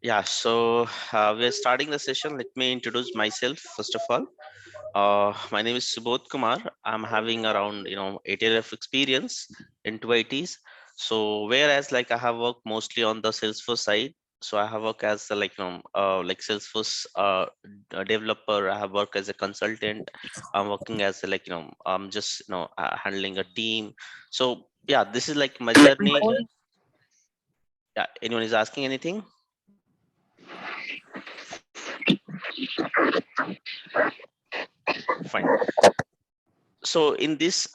Yeah, so we're starting the session. Let me introduce myself first of all. My name is Subodh Kumar. I'm having around 8 years of experience into ITs. So whereas like I have worked mostly on the Salesforce side. So I have worked as a, like Salesforce developer. I have worked as a consultant. I'm working as a, I'm just handling a team. So yeah, this is like my journey. Yeah, anyone is asking anything? Fine. So in this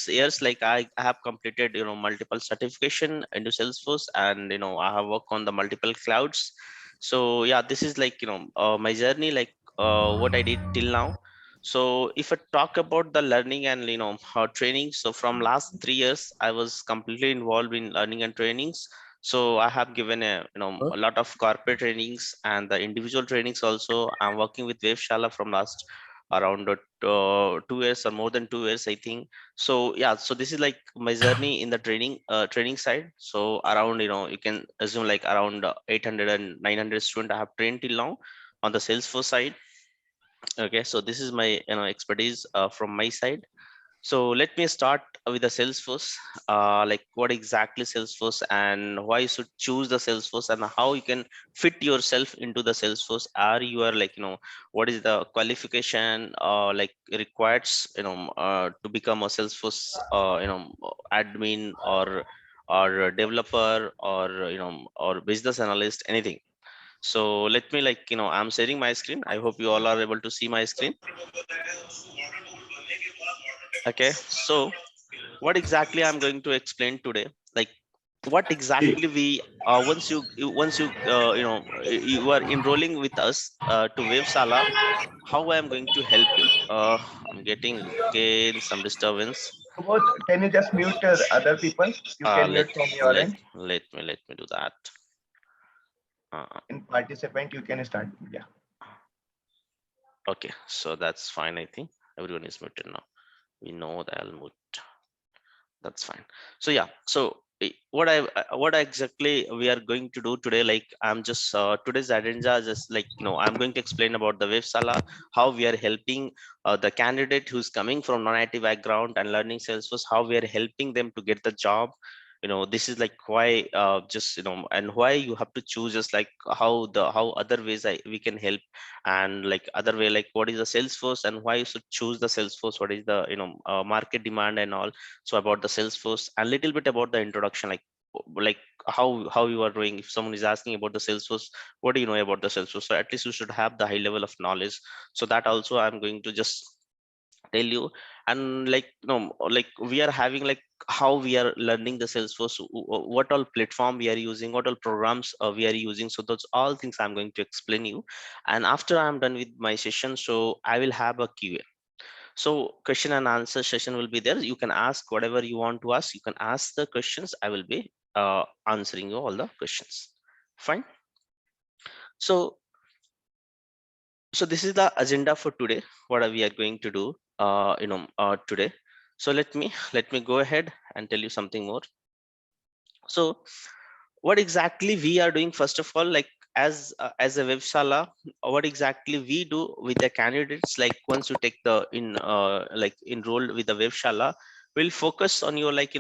years, like I have completed multiple certification into Salesforce, and I have worked on the multiple clouds. So yeah, this is like my journey, like what I did till now. So if I talk about the learning and training, so from last 3 years I was completely involved in learning and trainings. So I have given a lot of corporate trainings and the individual trainings also. I'm working with Webshala from last around 2 years or more than 2 years, I think. So yeah, so this is like my journey in the training side. So around you can assume like around 800 and 900 students I have trained till now on the Salesforce side. Okay, so this is my expertise from my side. So let me start with the Salesforce, like what exactly Salesforce and why you should choose the Salesforce and how you can fit yourself into the Salesforce. Are you are like, what is the qualification like required, to become a Salesforce, admin or a developer or, or business analyst, anything. So let me like, I'm sharing my screen. I hope you all are able to see my screen. Okay, so what exactly I'm going to explain today, like what exactly we you are enrolling with us to Webshala, how I am going to help you. I'm getting again some disturbance. Subodh, can you just mute other people? You uh can let mute from your let end. let me do that. uh, In participant, you can start. Yeah. okay, so that's fine. I think everyone is muted now. We know that I'll mute. That's fine. So yeah, so what exactly we are going to do today, like I'm just today's agenda is just like I'm going to explain about the Websala, how we are helping the candidate who's coming from non-IT background and learning Salesforce, how we are helping them to get the job. This is like why just and why you have to choose, just like how other ways we can help, and like other way, like what is the Salesforce and why you should choose the Salesforce, what is the market demand and all. So about the Salesforce, a little bit about the introduction, like how you are doing. If someone is asking about the Salesforce, what do you know about the Salesforce, so at least you should have the high level of knowledge. So that also I'm going to just tell you. And like like we are having like how we are learning the Salesforce, what all platform we are using, what all programs we are using. So those all things I'm going to explain you. And after I'm done with my session, so I will have a Q&A. So question and answer session will be there. You can ask whatever you want to ask. You can ask the questions. I will be answering you all the questions. Fine. So this is the agenda for today. What are we are going to do today. So let me go ahead and tell you something more. So what exactly we are doing, first of all, like as a Webshala, what exactly we do with the candidates, like once you take the like enrolled with the Webshala, we'll focus on your, like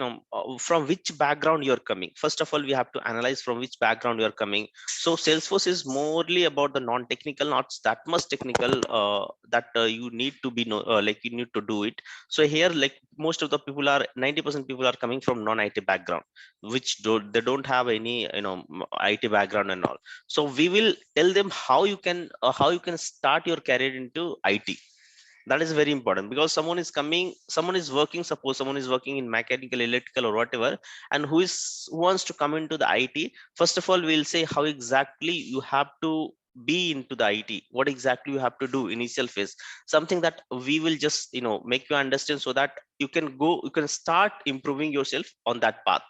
from which background you're coming. First of all, we have to analyze from which background you're coming. So Salesforce is morely about the non-technical, not that much technical, that you need to be like you need to do it. So here, like most of the people are 90% people are coming from non-IT background, which don't have any IT background and all. So we will tell them how you can start your career into IT. That is very important, because someone is working, suppose someone is working in mechanical, electrical or whatever, and who wants to come into the IT. First of all, we'll say how exactly you have to be into the IT, what exactly you have to do initial phase, something that we will just make you understand, so that you can start improving yourself on that path.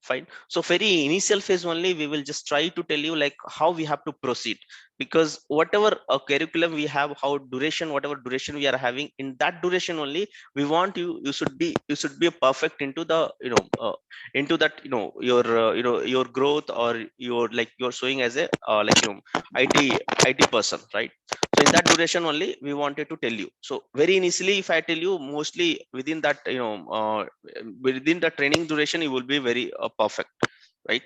Fine. So very initial phase only, we will just try to tell you like how we have to proceed, because whatever curriculum we have, how duration, whatever duration we are having, in that duration only we want you should be a perfect into the into that your growth, or your like you're showing as a IT person, right? So in that duration only we wanted to tell you. So very initially if I tell you, mostly within that within the training duration you will be very perfect, right?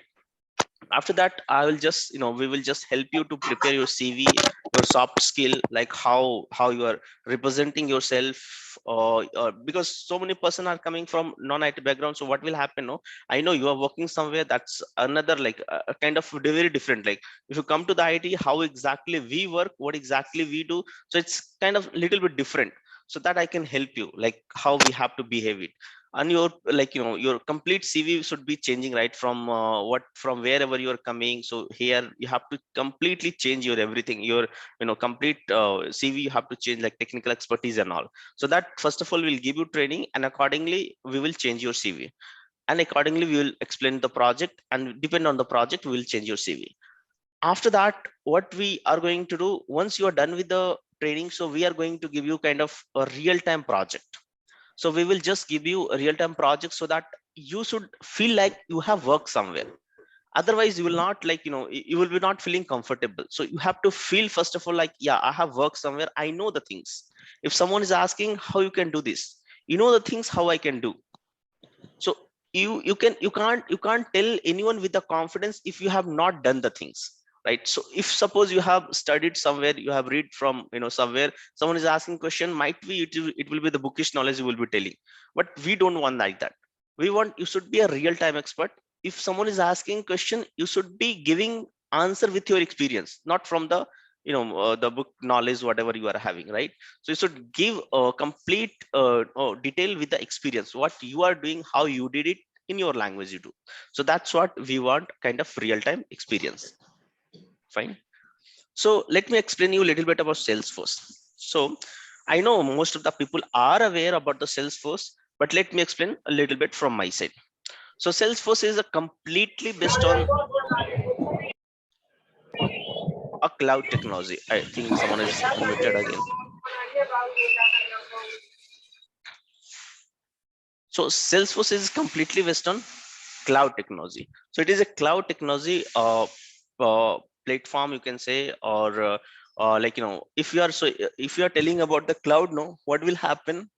After that I will just we will just help you to prepare your CV, your soft skill, like how you are representing yourself, because so many person are coming from non-IT background. So what will happen, no, I know you are working somewhere, that's another like a kind of very different, like if you come to the IT, how exactly we work, what exactly we do, so it's kind of little bit different. So that I can help you like how we have to behave it. And your your complete CV should be changing, right, from from wherever you are coming. So here you have to completely change your everything, your complete CV you have to change, like technical expertise and all. So that first of all will give you training, and accordingly we will change your CV, and accordingly we will explain the project, and depend on the project we will change your CV. After that, what we are going to do, once you are done with the training, so we are going to give you kind of a real time project. So we will just give you a real time project, so that you should feel like you have worked somewhere. Otherwise you will not like you will be not feeling comfortable. So you have to feel first of all like, yeah, I have worked somewhere, I know the things. If someone is asking how you can do this, you know the things how I can do. So you can't tell anyone with the confidence if you have not done the things, right? So if suppose you have studied somewhere, you have read from somewhere, someone is asking question, might be it will be the bookish knowledge you will be telling. But we don't want like that. We want you should be a real time expert. If someone is asking question, you should be giving answer with your experience, not from the the book knowledge whatever you are having, right? So you should give a complete detail with the experience, what you are doing, how you did it in your language you do. So that's what we want, kind of real time experience. Fine. So let me explain you a little bit about Salesforce. So I know most of the people are aware about the Salesforce, but let me explain a little bit from my side. So Salesforce is a completely based on a cloud technology. I think someone is unmuted again. So Salesforce is completely based on cloud technology. So it is a cloud technology platform, you can say, or like if you are if you are telling about the cloud, no, what will happen,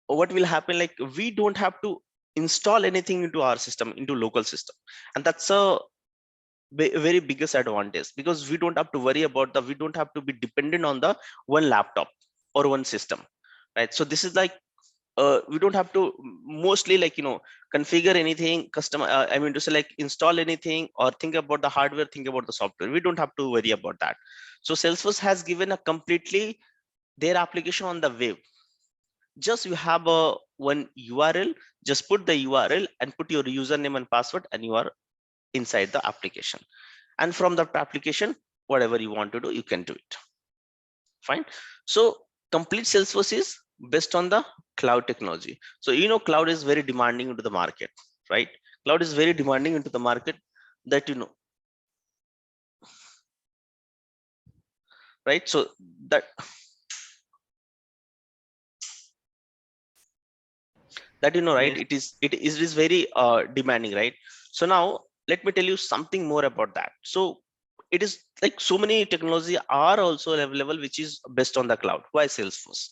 like we don't have to install anything into our system, into local system. And that's a very biggest advantage, because we don't have to worry about we don't have to be dependent on the one laptop or one system, right? So this is like we don't have to mostly like configure anything custom, I mean to say, like install anything or think about the hardware, think about the software. We don't have to worry about that. So Salesforce has given a completely their application on the web. Just you have a one URL, just put the URL and put your username and password, and you are inside the application. And from that application, whatever you want to do, you can do it. Fine. So complete Salesforce is based on the cloud technology. So cloud is very demanding into the market, right? Cloud is very demanding into the market, that right? So that right, Yes. it is very demanding, right? So now let me tell you something more about that. So it is like so many technology are also available which is based on the cloud. Why Salesforce?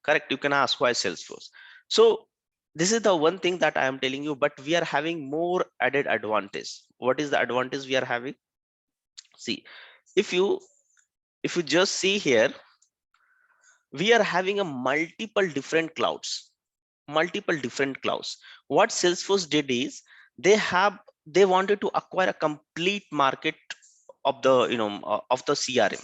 Correct, you can ask why Salesforce. So this is the one thing that I am telling you, but we are having more added advantage. What is the advantage we are having? See, if you just see here, we are having a multiple different clouds. What Salesforce did is they wanted to acquire a complete market of the of the CRM.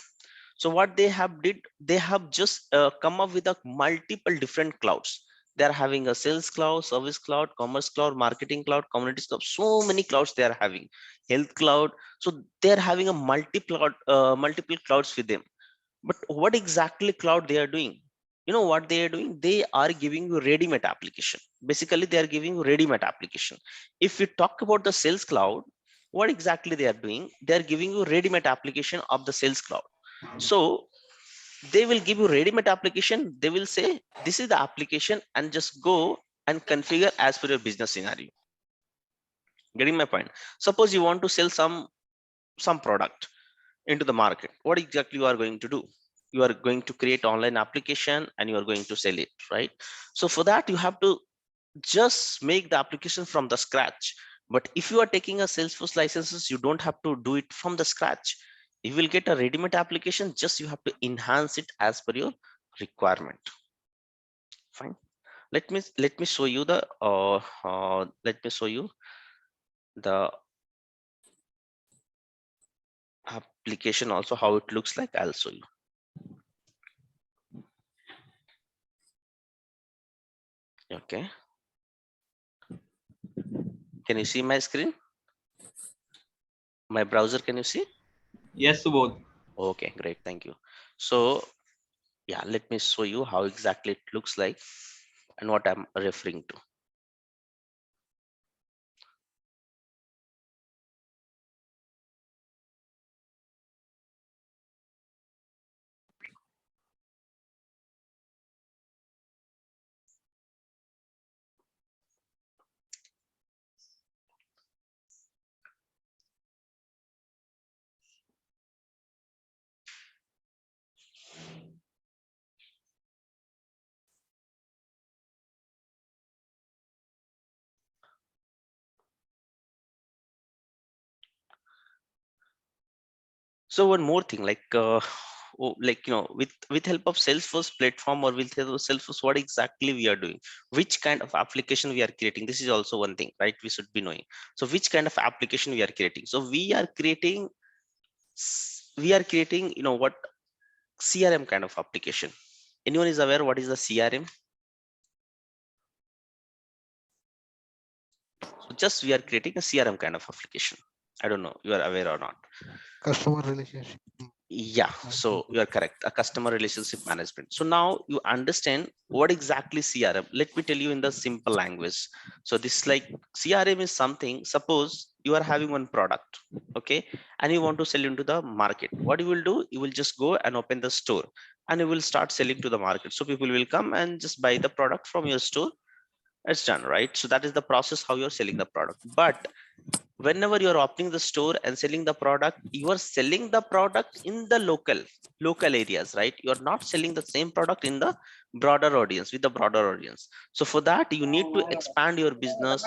So what they have did, they have just come up with a multiple different clouds. They are having a sales cloud, service cloud, commerce cloud, marketing cloud, communities cloud. So many clouds they are having, health cloud. So they are having a multiple clouds with them. But what exactly cloud they are doing? You know what they are doing? They are giving you ready-made application. Basically they are giving you ready-made application. If we talk about the Sales Cloud, what exactly they are doing, they are giving you ready-made application of the Sales Cloud. So they will give you ready-made application. They will say this is the application and just go and configure as per your business scenario. Getting my point? Suppose you want to sell some product into the market, what exactly you are going to do? You are going to create online application and you are going to sell it, right? So for that you have to just make the application from the scratch. But if you are taking a Salesforce licenses, you don't have to do it from the scratch. You will get a ready-made application, just you have to enhance it as per your requirement. Fine. Let me show you the let me show you the application also, how it looks like. I'll show you. Okay, can you see my screen, my browser? Can you see? Yes, Subodh. Okay, great, thank you. So yeah, let me show you how exactly it looks like and what I'm referring to. So one more thing, like like with help of Salesforce platform or with help of Salesforce, what exactly we are doing, which kind of application we are creating, this is also one thing, right? We should be knowing. So which kind of application we are creating? So we are creating, what, CRM kind of application. Anyone is aware what is the CRM? So just we are creating a CRM kind of application. I don't know you are aware or not. Customer relationship Yeah, so management. you are correct, a customer relationship management. So now you understand what exactly CRM. Let me tell you in the simple language. So this, like, CRM is something, suppose you are having one product, okay, and you want to sell into the market. What you will do, you will just go and open the store and you will start selling to the market. So people will come and just buy the product from your store. It's done, right? So that is the process how you're selling the product. But whenever you're opening the store and selling the product, you are selling the product in the local areas, right? You're not selling the same product in the broader audience, with the broader audience. So for that you need to expand your business.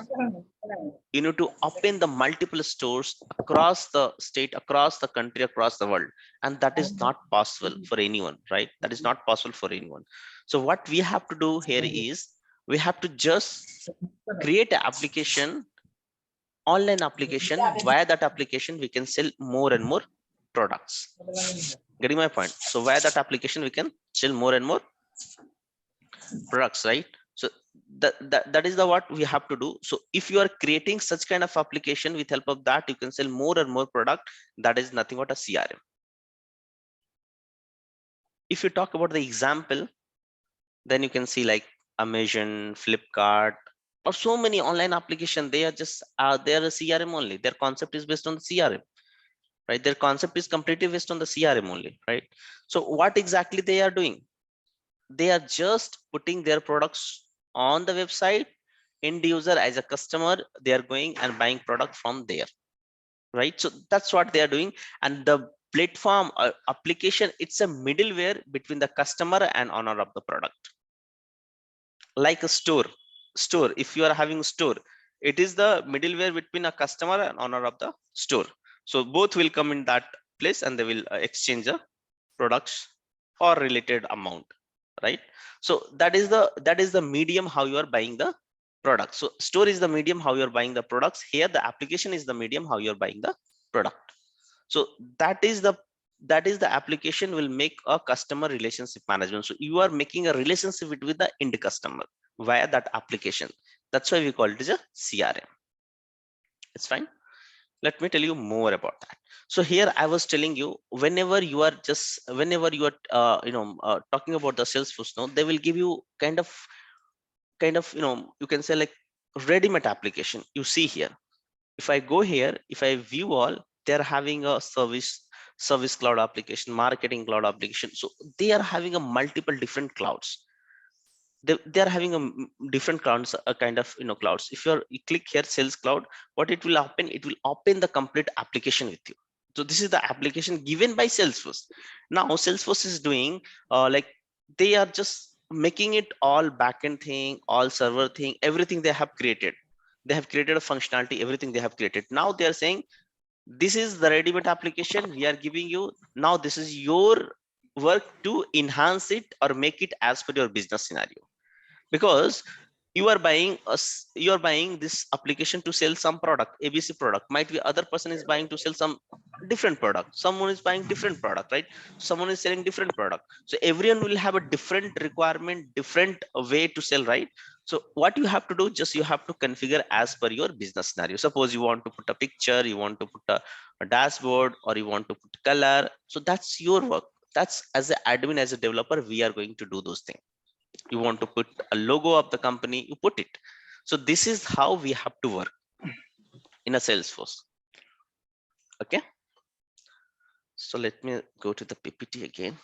You need to open the multiple stores across the state, across the country, across the world. And that is not possible for anyone, right? That is not possible for anyone. So what we have to do here is, we have to just create an application, online application. Via that application we can sell more and more products. Getting my point? So via that application we can sell more and more products, right? So that is the what we have to do. So if you are creating such kind of application, with help of that you can sell more and more product. That is nothing but a CRM. If you talk about the example, then you can see like Amazon, Flipkart, or so many online application. They are just they are a CRM only. Their concept is based on the CRM, right? Their concept is completely based on the CRM only, right? So what exactly they are doing, they are just putting their products on the website. End user as a customer, they are going and buying product from there, right? So that's what they are doing. And the platform application, it's a middleware between the customer and owner of the product. Like a store, if you are having a store, it is the middleware between a customer and owner of the store. So both will come in that place and they will exchange the products or related amount, right? So that is the medium how you are buying the product. So store is the medium how you are buying the products. Here the application is the medium how you are buying the product. So that is the application will make a customer relationship management. So you are making a relationship with the end customer via that application. That's why we call it as a CRM. It's fine. Let me tell you more about that. So here I was telling you, whenever you are talking about the Salesforce, no, they will give you kind of kind of, you can say like ready-made application. You see here, if I go here, if I view all, they're having a service cloud application, marketing cloud application. So they are having a multiple different clouds. They are having different clouds, a kind of, clouds. If you click here sales cloud, what it will open, it will open the complete application with you. So this is the application given by Salesforce. Now Salesforce is doing like, they are just making it all backend thing, all server thing, everything they have created. They have created a functionality, everything they have created. Now they are saying, this is the ready-made application we are giving you. Now this is your work to enhance it or make it as per your business scenario. Because you are buying this application to sell some product, ABC product. Might be other person is buying to sell some different product, someone is buying different product, right? Someone is selling different product. So everyone will have a different requirement, different way to sell, right? So what you have to do, just you have to configure as per your business scenario. Suppose you want to put a picture, you want to put a dashboard, or you want to put color. So that's your work. That's, as an admin, as a developer, we are going to do those things. You want to put a logo of the company, you put it. So this is how we have to work in a Salesforce. Okay, so let me go to the PPT again.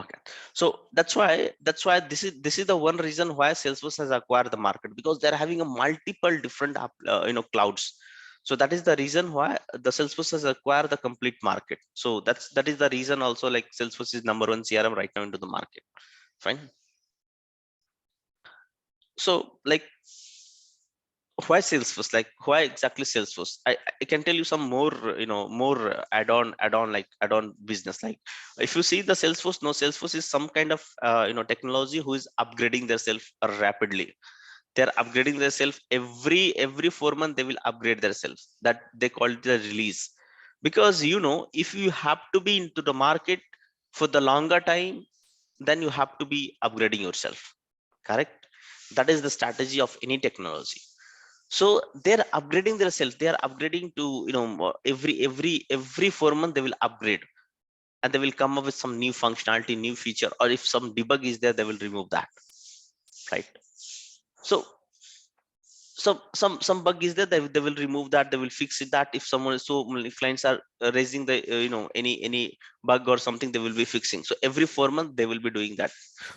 Okay, so that's why this is the one reason why Salesforce has acquired the market, because they're having a multiple different clouds. So that is the reason why the Salesforce has acquired the complete market. So that is the reason also, like Salesforce is number one CRM right now into the market. Fine. So like, why Salesforce? Like, why exactly Salesforce? I can tell you some more, more add-on like add-on business. Like, if you see the Salesforce, no, Salesforce is some kind of technology who is upgrading themselves rapidly. They're upgrading themselves every 4 months. They will upgrade themselves. That they call it the release. Because if you have to be into the market for the longer time, then you have to be upgrading yourself. Correct? That is the strategy of any technology. So they're upgrading themselves. They are upgrading to, every 4 months they will upgrade, and they will come up with some new functionality, new feature, or if some debug is there, they will remove that, right? So some bug is there, they will remove that, they will fix it. That if someone is, so many clients are raising the any bug or something, they will be fixing. So every 4 months they will be doing that.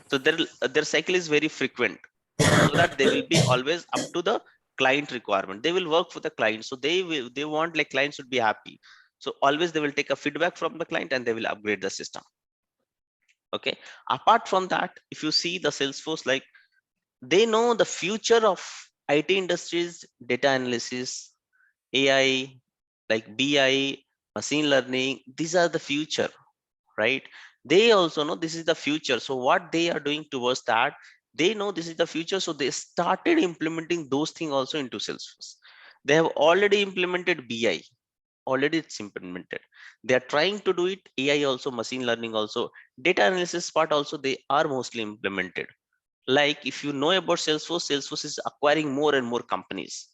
So their cycle is very frequent, so that they will be always up to the client requirement. They will work for the client, so they want, like, clients should be happy. So always they will take a feedback from the client, and they will upgrade the system. Okay, apart from that, if you see the Salesforce, like, they know the future of IT industries, data analysis, AI, like BI, machine learning. These are the future, right? They also know this is the future. So what they are doing towards that, they know this is the future. So they started implementing those things also into Salesforce. They have already implemented BI. Already it's implemented. They are trying to do it. AI also, machine learning also, data analysis part also, they are mostly implemented. Like, if you know about Salesforce is acquiring more and more companies,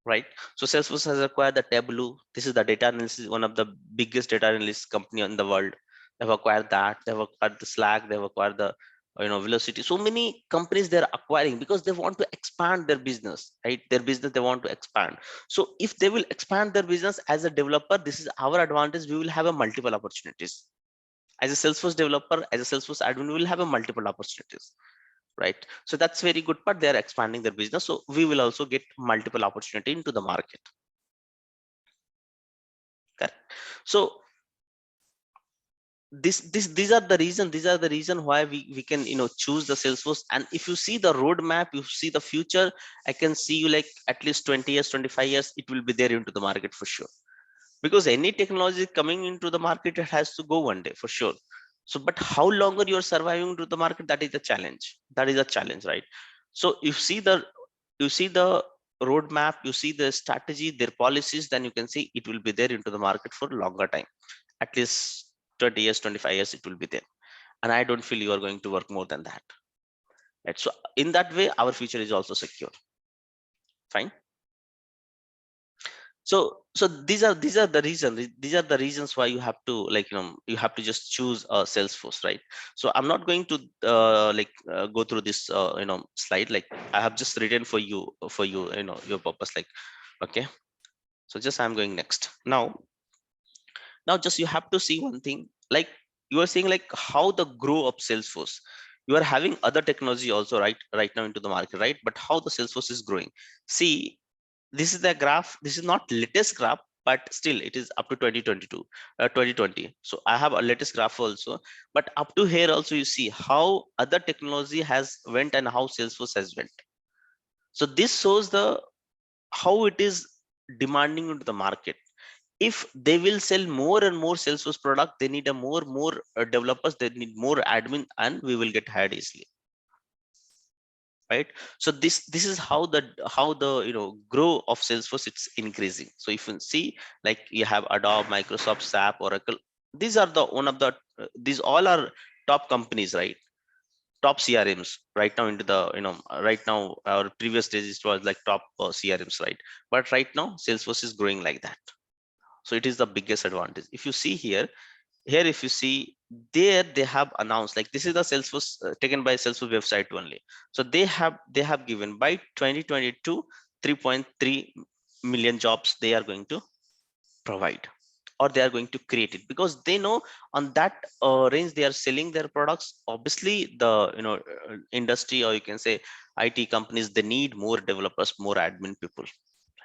right? So Salesforce has acquired the Tableau. This is the data analysis, one of the biggest data analysis company in the world. They've acquired that. They've acquired the Slack. They've acquired the Velocity. So many companies they're acquiring because they want to expand their business, right? Their business they want to expand. So if they will expand their business as a developer, this is our advantage. We will have a multiple opportunities. As a Salesforce developer, as a Salesforce admin, we will have a multiple opportunities, right? So that's very good part. They are expanding their business, so we will also get multiple opportunity into the market. Correct. So these are the reason why we can choose the Salesforce. And if you see the roadmap, you see the future, I can see you like at least 20 years, 25 years, it will be there into the market for sure. Because any technology coming into the market, it has to go one day for sure. So but how longer you're surviving to the market, that is the challenge. That is a challenge, right? So you see the roadmap, you see the strategy, their policies, then you can see it will be there into the market for a longer time. At least 20 years, 25 years, it will be there. And I don't feel you are going to work more than that, right? So in that way, our future is also secure. Fine. So these are the reasons why you have to, like, you have to just choose Salesforce, right? So I'm not going to go through this slide. Like, I have just written for you, your purpose, like, okay. So just I'm going next. Now just you have to see one thing, like, you are saying like how the grow of Salesforce. You are having other technology also, right now into the market, right? But how the Salesforce is growing. See, this is the graph. This is not latest graph, but still it is up to 2022, 2020. So I have a latest graph also, but up to here also you see how other technology has went and how Salesforce has went. So this shows the how it is demanding into the market. If they will sell more and more Salesforce product, they need a more developers, they need more admin, and we will get hired easily, right? So this is how the grow of Salesforce, it's increasing. So if you see, like, you have Adobe, Microsoft, SAP, Oracle. These are the one of the these all are top companies, right? Top CRMs right now into the, right now, our previous days it was like top CRMs, right? But right now Salesforce is growing like that. So it is the biggest advantage. If you see here, if you see, there they have announced, like, this is the Salesforce, taken by Salesforce website only. So they have given by 2022 3.3 million jobs they are going to provide, or they are going to create it, because they know on that range they are selling their products. Obviously the industry, or you can say IT companies, they need more developers, more admin people,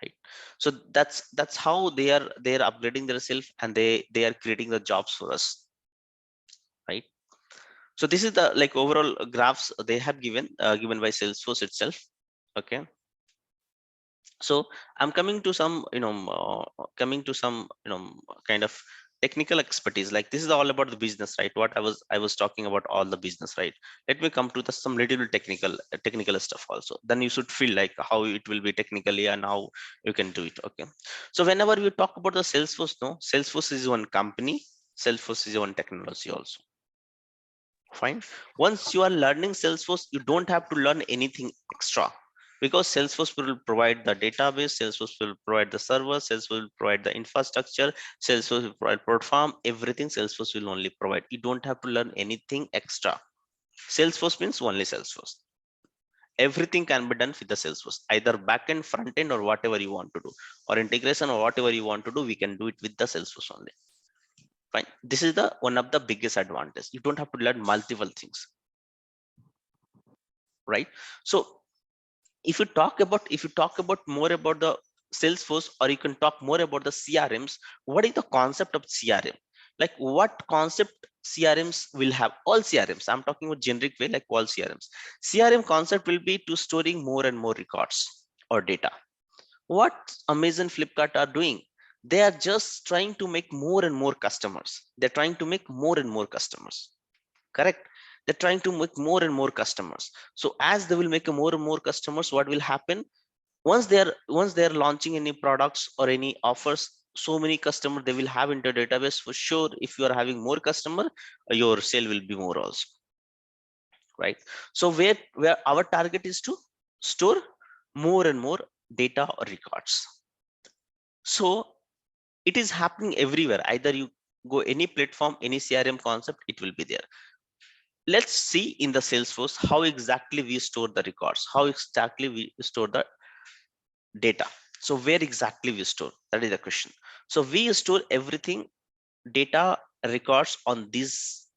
right? So that's how they are upgrading themselves, and they are creating the jobs for us, right? So this is the, like, overall graphs they have given by Salesforce itself. Okay. So I'm coming to some, kind of technical expertise. Like, this is all about the business, right? What I was talking about, all the business, right? Let me come to the some little bit technical stuff also, then you should feel like how it will be technically and how you can do it. Okay. So whenever we talk about the Salesforce, no, Salesforce is one company, Salesforce is one technology also. Fine. Once you are learning Salesforce, you don't have to learn anything extra, because Salesforce will provide the database, Salesforce will provide the server, Salesforce will provide the infrastructure, Salesforce will provide platform, everything Salesforce will only provide. You don't have to learn anything extra. Salesforce means only Salesforce. Everything can be done with the Salesforce, either backend, front end, or whatever you want to do, or integration, or whatever you want to do, we can do it with the Salesforce only. Fine. This is the one of the biggest advantage. You don't have to learn multiple things, right? So if you talk about more about the Salesforce, or you can talk more about the CRMs. What is the concept of CRM? Like, what concept CRMs will have? All CRMs, I'm talking about generic way, like all CRM concept will be to storing more and more records or data. What Amazon, Flipkart are doing, they are just trying to make more and more customers. They're trying to make more and more customers. Correct. They're trying to make more and more customers. So as they will make more and more customers, what will happen? Once they are launching any products or any offers, so many customers they will have into database. For sure, if you are having more customer, your sale will be more also, right? So where our target is to store more and more data or records. So it is happening everywhere. Either you go any platform, any CRM concept, it will be there. Let's see in the Salesforce how exactly we store the records, how exactly we store the data. So where exactly we store, that is the question. So we store everything, data, records, on these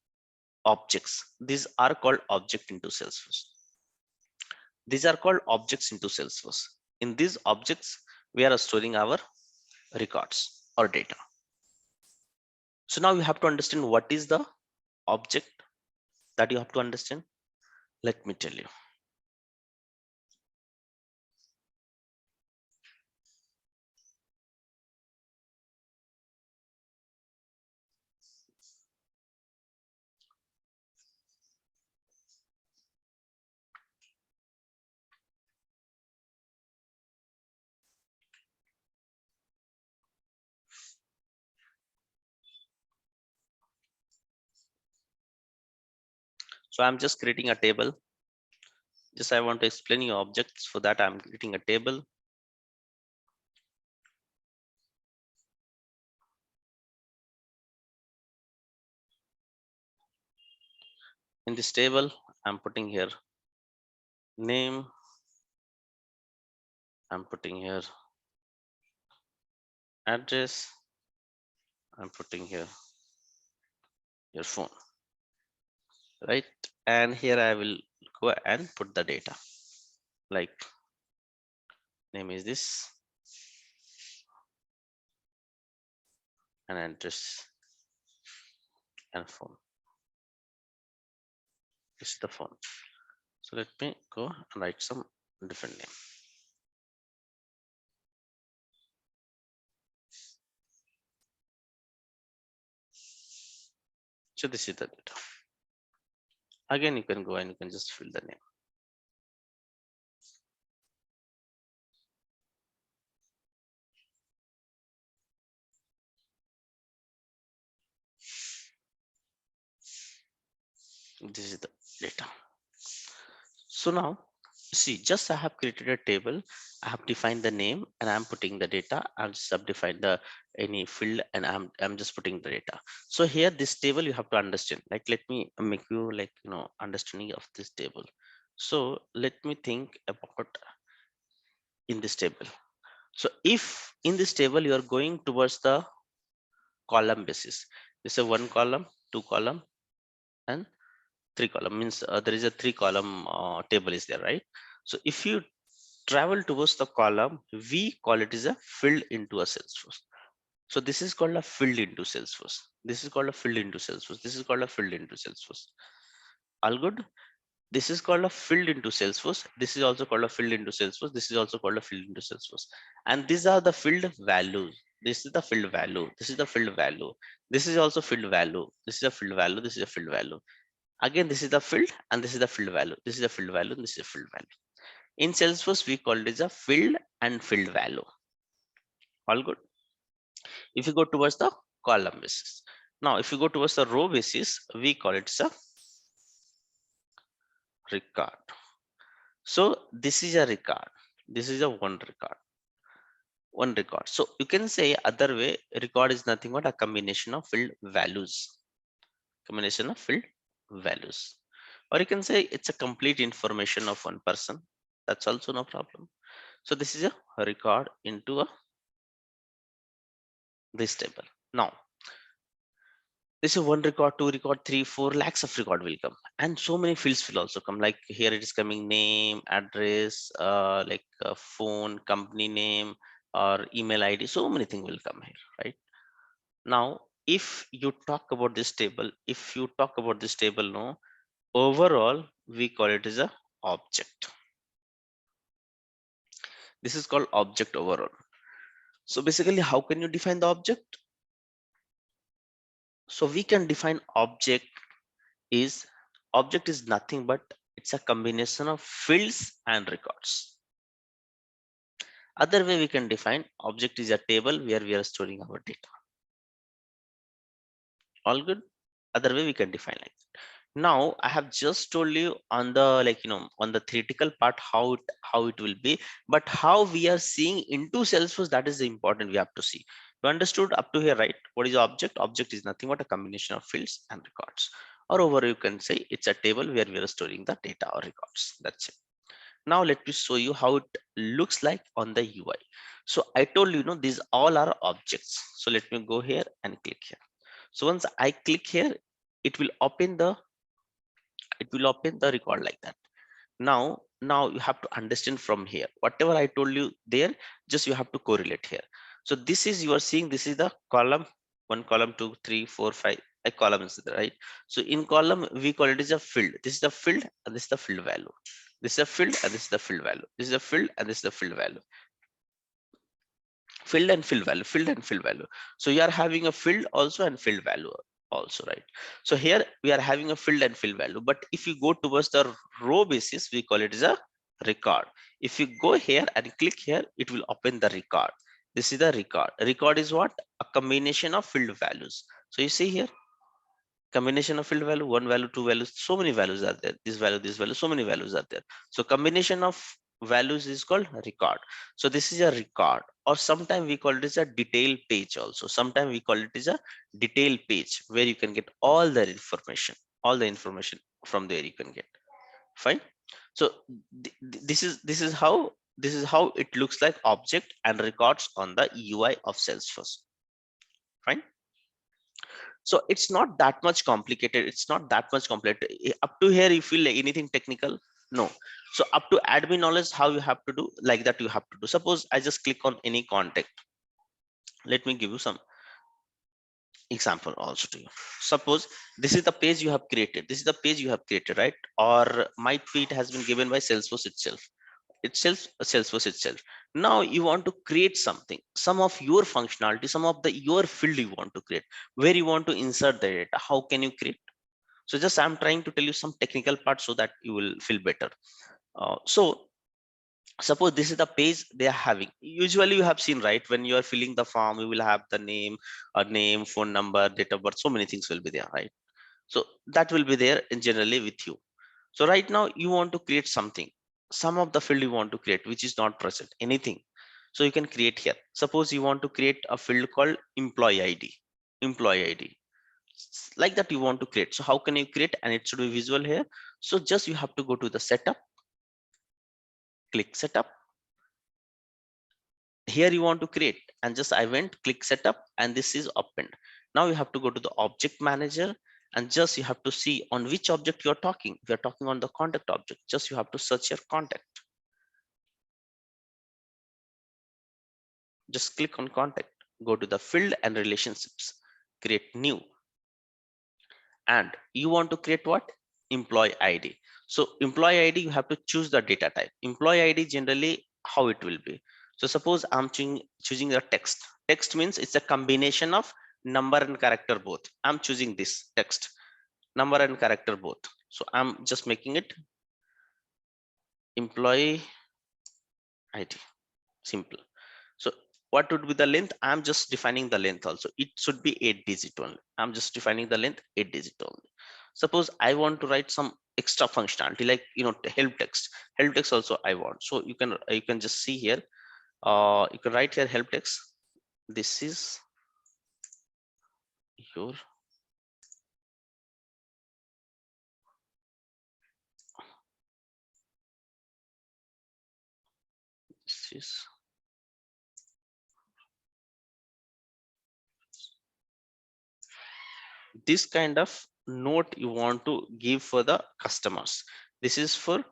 objects. These are called object into Salesforce. These are called objects into Salesforce. In these objects we are storing our records or data. So now you have to understand what is the object that you have to understand. Let me tell you. So I'm just creating a table. Just I want to explain your objects. For that I'm creating a table. In this table, I'm putting here name, I'm putting here address, I'm putting here your phone, right? And here I will go and put the data, like name is this and address and phone. This is the phone. So let me go and write some different name. So this is the data. Again, you can go and you can just fill the name. This is the data. So now see, just I have created a table. I have defined the name and I'm putting the data. I've just subdefined the any field and I'm just putting the data. So here this table you have to understand. Like let me make you like understanding of this table. So let me think about in this table. So if in this table you are going towards the column basis, this is one column, two column, and three column means there is a three column table is there, right? So if you travel towards the column, we call it is a filled into a Salesforce. So this is called a filled into Salesforce. This is called a filled into Salesforce. This is called a filled into Salesforce. All good. This is called a filled into Salesforce. This is also called a filled into Salesforce. This is also called a filled into Salesforce. And these are the filled values. This is the filled value. This is the filled value. This is also filled value. This is a filled value. This is a filled value. Again, this is the filled and this is the filled value. This is the filled value and this is the filled value. In Salesforce, we call it as a filled and filled value. All good. If you go towards the column basis. Now, if you go towards the row basis, we call it as a record. So this is a record. This is a one record. One record. So you can say other way, record is nothing but a combination of filled values. Combination of filled values. Or you can say it's a complete information of one person. That's also no problem. So this is a record into a this table. Now this is one record, two record, 3, 4 lakhs of record will come, and so many fields will also come. Like here it is coming name, address, like phone, company name, or email ID. So many things will come here, right? Now, if you talk about this table, no, overall we call it as a object. This is called object overall. So basically, how can you define the object? So we can define is object is nothing but it's a combination of fields and records. Other way we can define object is a table where we are storing our data. All good. Other way we can define like that. Now I have just told you on the on the theoretical part how it will be, but how we are seeing into Salesforce, that is the important we have to see. You understood up to here, right? What is object? Object is nothing but a combination of fields and records. Or over you can say it's a table where we are storing the data or records. That's it. Now let me show you how it looks like on the UI. So I told you, these all are objects. So let me go here and click here. So once I click here, it will open the record like that. Now you have to understand from here whatever I told you there, just you have to correlate here. So this is, you are seeing, this is the column, one column, 2, 3, 4, 5, a column is there, right? So in column we call it as a field. This is the field and this is the field value. This is a field and this is the field value. This is a field and this is the field value. Field and field value, field and field value. So you are having a field also and field value also, right? So here we are having a field and field value, but if you go towards the row basis, we call it as a record. If you go here and click here, it will open the record. This is the record. Record is what? A combination of field values. So you see here, combination of field value, one value, two values, so many values are there, this value, so many values are there. So combination of values is called record. So this is a record, or sometimes we call it as a detail page also. Sometimes we call it as a detail page where you can get all the information, From there you can get. Fine. So this is how it looks like object and records on the UI of Salesforce. Fine. So it's not that much complicated. It's not that much complicated. Up to here you feel like anything technical? No. So up to admin knowledge, how you have to do like that, you have to do. Suppose I just click on any contact. Let me give you some example also to you. Suppose this is the page you have created. This is the page you have created, right? Or might be it has been given by Salesforce itself, Salesforce itself. Now you want to create something, some of your functionality, some of the your field you want to create, where you want to insert the data. How can you create? So just I'm trying to tell you some technical parts so that you will feel better. So suppose this is the page they are having. Usually you have seen, right, when you are filling the form, you will have the name, a name, phone number, date of birth, so many things will be there, right? So that will be there in generally with you. So right now you want to create something, some of the field you want to create which is not present, anything. So you can create here. Suppose you want to create a field called employee ID. Employee ID, like that you want to create. So how can you create? And it should be visual here. So just you have to go to the setup, click setup. Here you want to create, and just I went click setup, and this is opened. Now you have to go to the object manager, and just you have to see on which object you're talking. If you're talking on the contact object, just you have to search your contact. Just click on contact, go to the field and relationships, create new. And you want to create what? Employee ID. So employee ID, you have to choose the data type. Employee ID generally how it will be. So suppose I'm choosing the text means it's a combination of number and character both. I'm choosing this text, number and character both. So I'm just making it employee ID, simple. So what would be the length? I'm just defining the length also. It should be 8-digit only. I'm just defining the length 8-digit only. Suppose I want to write some extra functionality like help text. Help text also I want. So you can just see here. You can write here help text. This is your this is this kind of note you want to give for the customers. This is for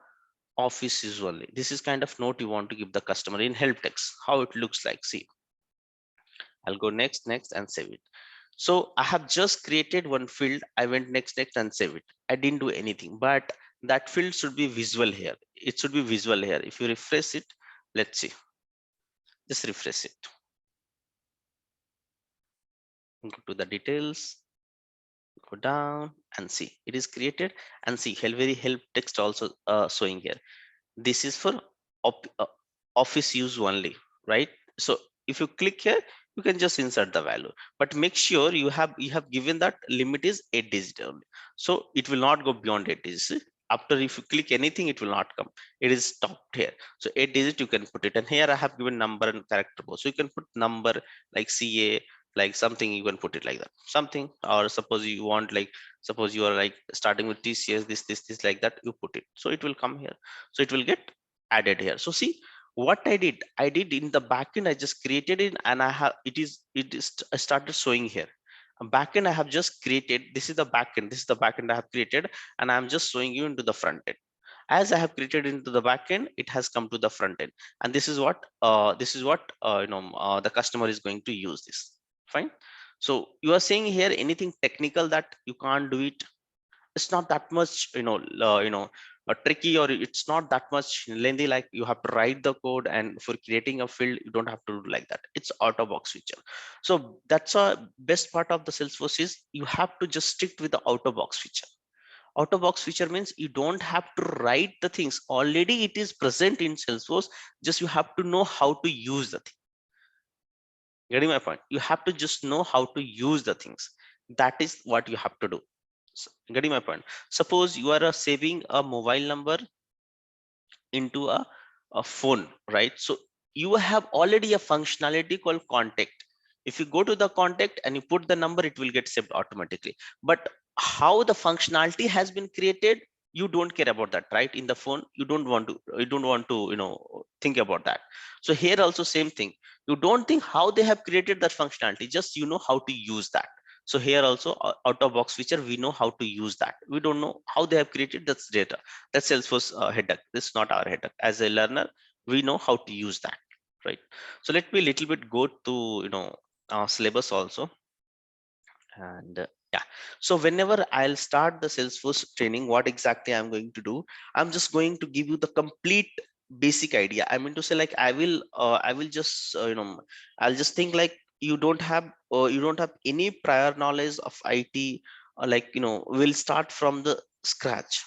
office usually. This is kind of note you want to give the customer in help text. How it looks like. See, I'll go next and save it. So I have just created one field. I went next and save it. I didn't do anything, but that field should be visual here. It should be visual here. If you refresh it, let's see, just refresh it. Go to the details, go down and see it is created, and see very help text also showing here. This is for office use only, right? So if you click here, you can just insert the value, but make sure you have given that limit is 8-digit only. So it will not go beyond 8 digits. After if you click anything, it will not come. It is stopped here. So 8 digit you can put it, and here I have given number and character both. So you can put number like CA, like something you can put it like that, something. Or suppose you want like, suppose you are like starting with TCS, this like that, you put it, so it will come here. So it will get added here. So see what I did in the backend. I just created it, and I have it is I started showing here. A backend I have just created. This is the backend. This is the backend I have created, and I'm just showing you into the front end. As I have created into the backend, it has come to the front end, and this is what the customer is going to use this. Fine. So you are saying here anything technical that you can't do it? It's not that much tricky, or it's not that much lengthy like you have to write the code. And for creating a field, you don't have to do like that. It's auto box feature. So that's a best part of the Salesforce is you have to just stick with the auto box feature. Auto box feature means you don't have to write the things, already it is present in Salesforce. Just you have to know how to use the thing. Getting my point? You have to just know how to use the things. That is what you have to do. Getting my point? Suppose you are saving a mobile number into a phone, right? So you have already a functionality called contact. If you go to the contact and you put the number, it will get saved automatically. But how the functionality has been created, you don't care about that, right? In the phone, you don't want to think about that. So here also same thing, you don't think how they have created that functionality, just how to use that. So here also, out of box feature, we know how to use that. We don't know how they have created that's data. That's Salesforce header. This is not our header. As a learner, we know how to use that, right? So let me little bit go to syllabus also. And yeah, so whenever I'll start the Salesforce training, what exactly I'm going to do, I'm just going to give you the complete basic idea. I mean to say, like, I will just I'll just think like you don't have any prior knowledge of IT, like we'll start from the scratch.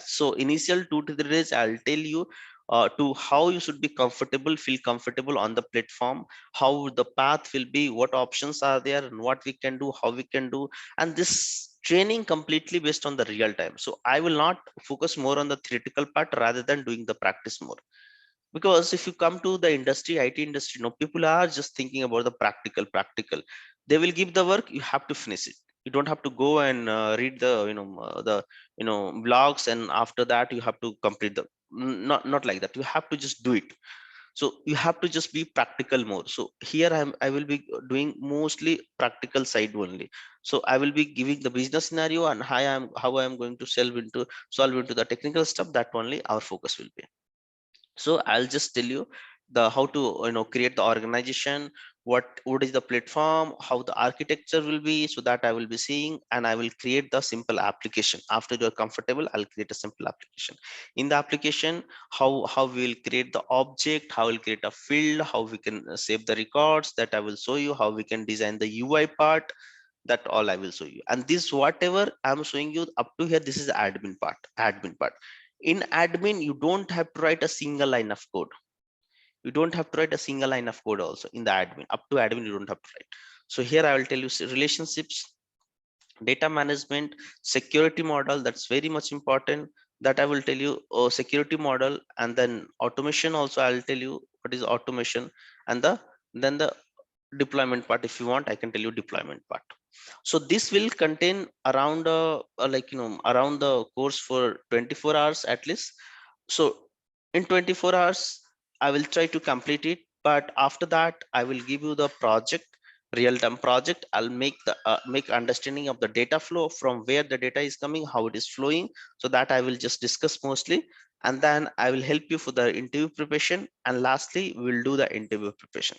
So initial 2 to 3 days I'll tell you to how you should be comfortable, feel comfortable on the platform, how the path will be, what options are there, and what we can do, how we can do. And this training completely based on the real time. So I will not focus more on the theoretical part rather than doing the practice more. Because if you come to the industry, IT industry, people are just thinking about the practical. They will give the work, you have to finish it. You don't have to go and read the blogs, and after that you have to complete the, not like that. You have to just do it. So you have to just be practical more. So here I will be doing mostly practical side only. So I will be giving the business scenario and how I am going to solve into the technical stuff. That only our focus will be. So I'll just tell you the how to create the organization, what is the platform, how the architecture will be, so that I will be seeing, and I will create the simple application. After you're comfortable, I'll create a simple application. In the application, how we will create the object, how we'll create a field, how we can save the records, that I will show you, how we can design the UI part. That all I will show you. And this whatever I'm showing you up to here, this is admin part. In admin, you don't have to write a single line of code. You don't have to write a single line of code also in the admin. Up to admin, you don't have to write. So here I will tell you relationships, data management, security model. That's very much important. That I will tell you security model, and then automation also. I'll tell you what is automation, and then the deployment part. If you want, I can tell you deployment part. So this will contain around around the course for 24 hours at least. So in 24 hours I will try to complete it, but after that I will give you the project, real time project. I'll make understanding of the data flow, from where the data is coming, how it is flowing. So that I will just discuss mostly, and then I will help you for the interview preparation, and lastly we'll do the interview preparation.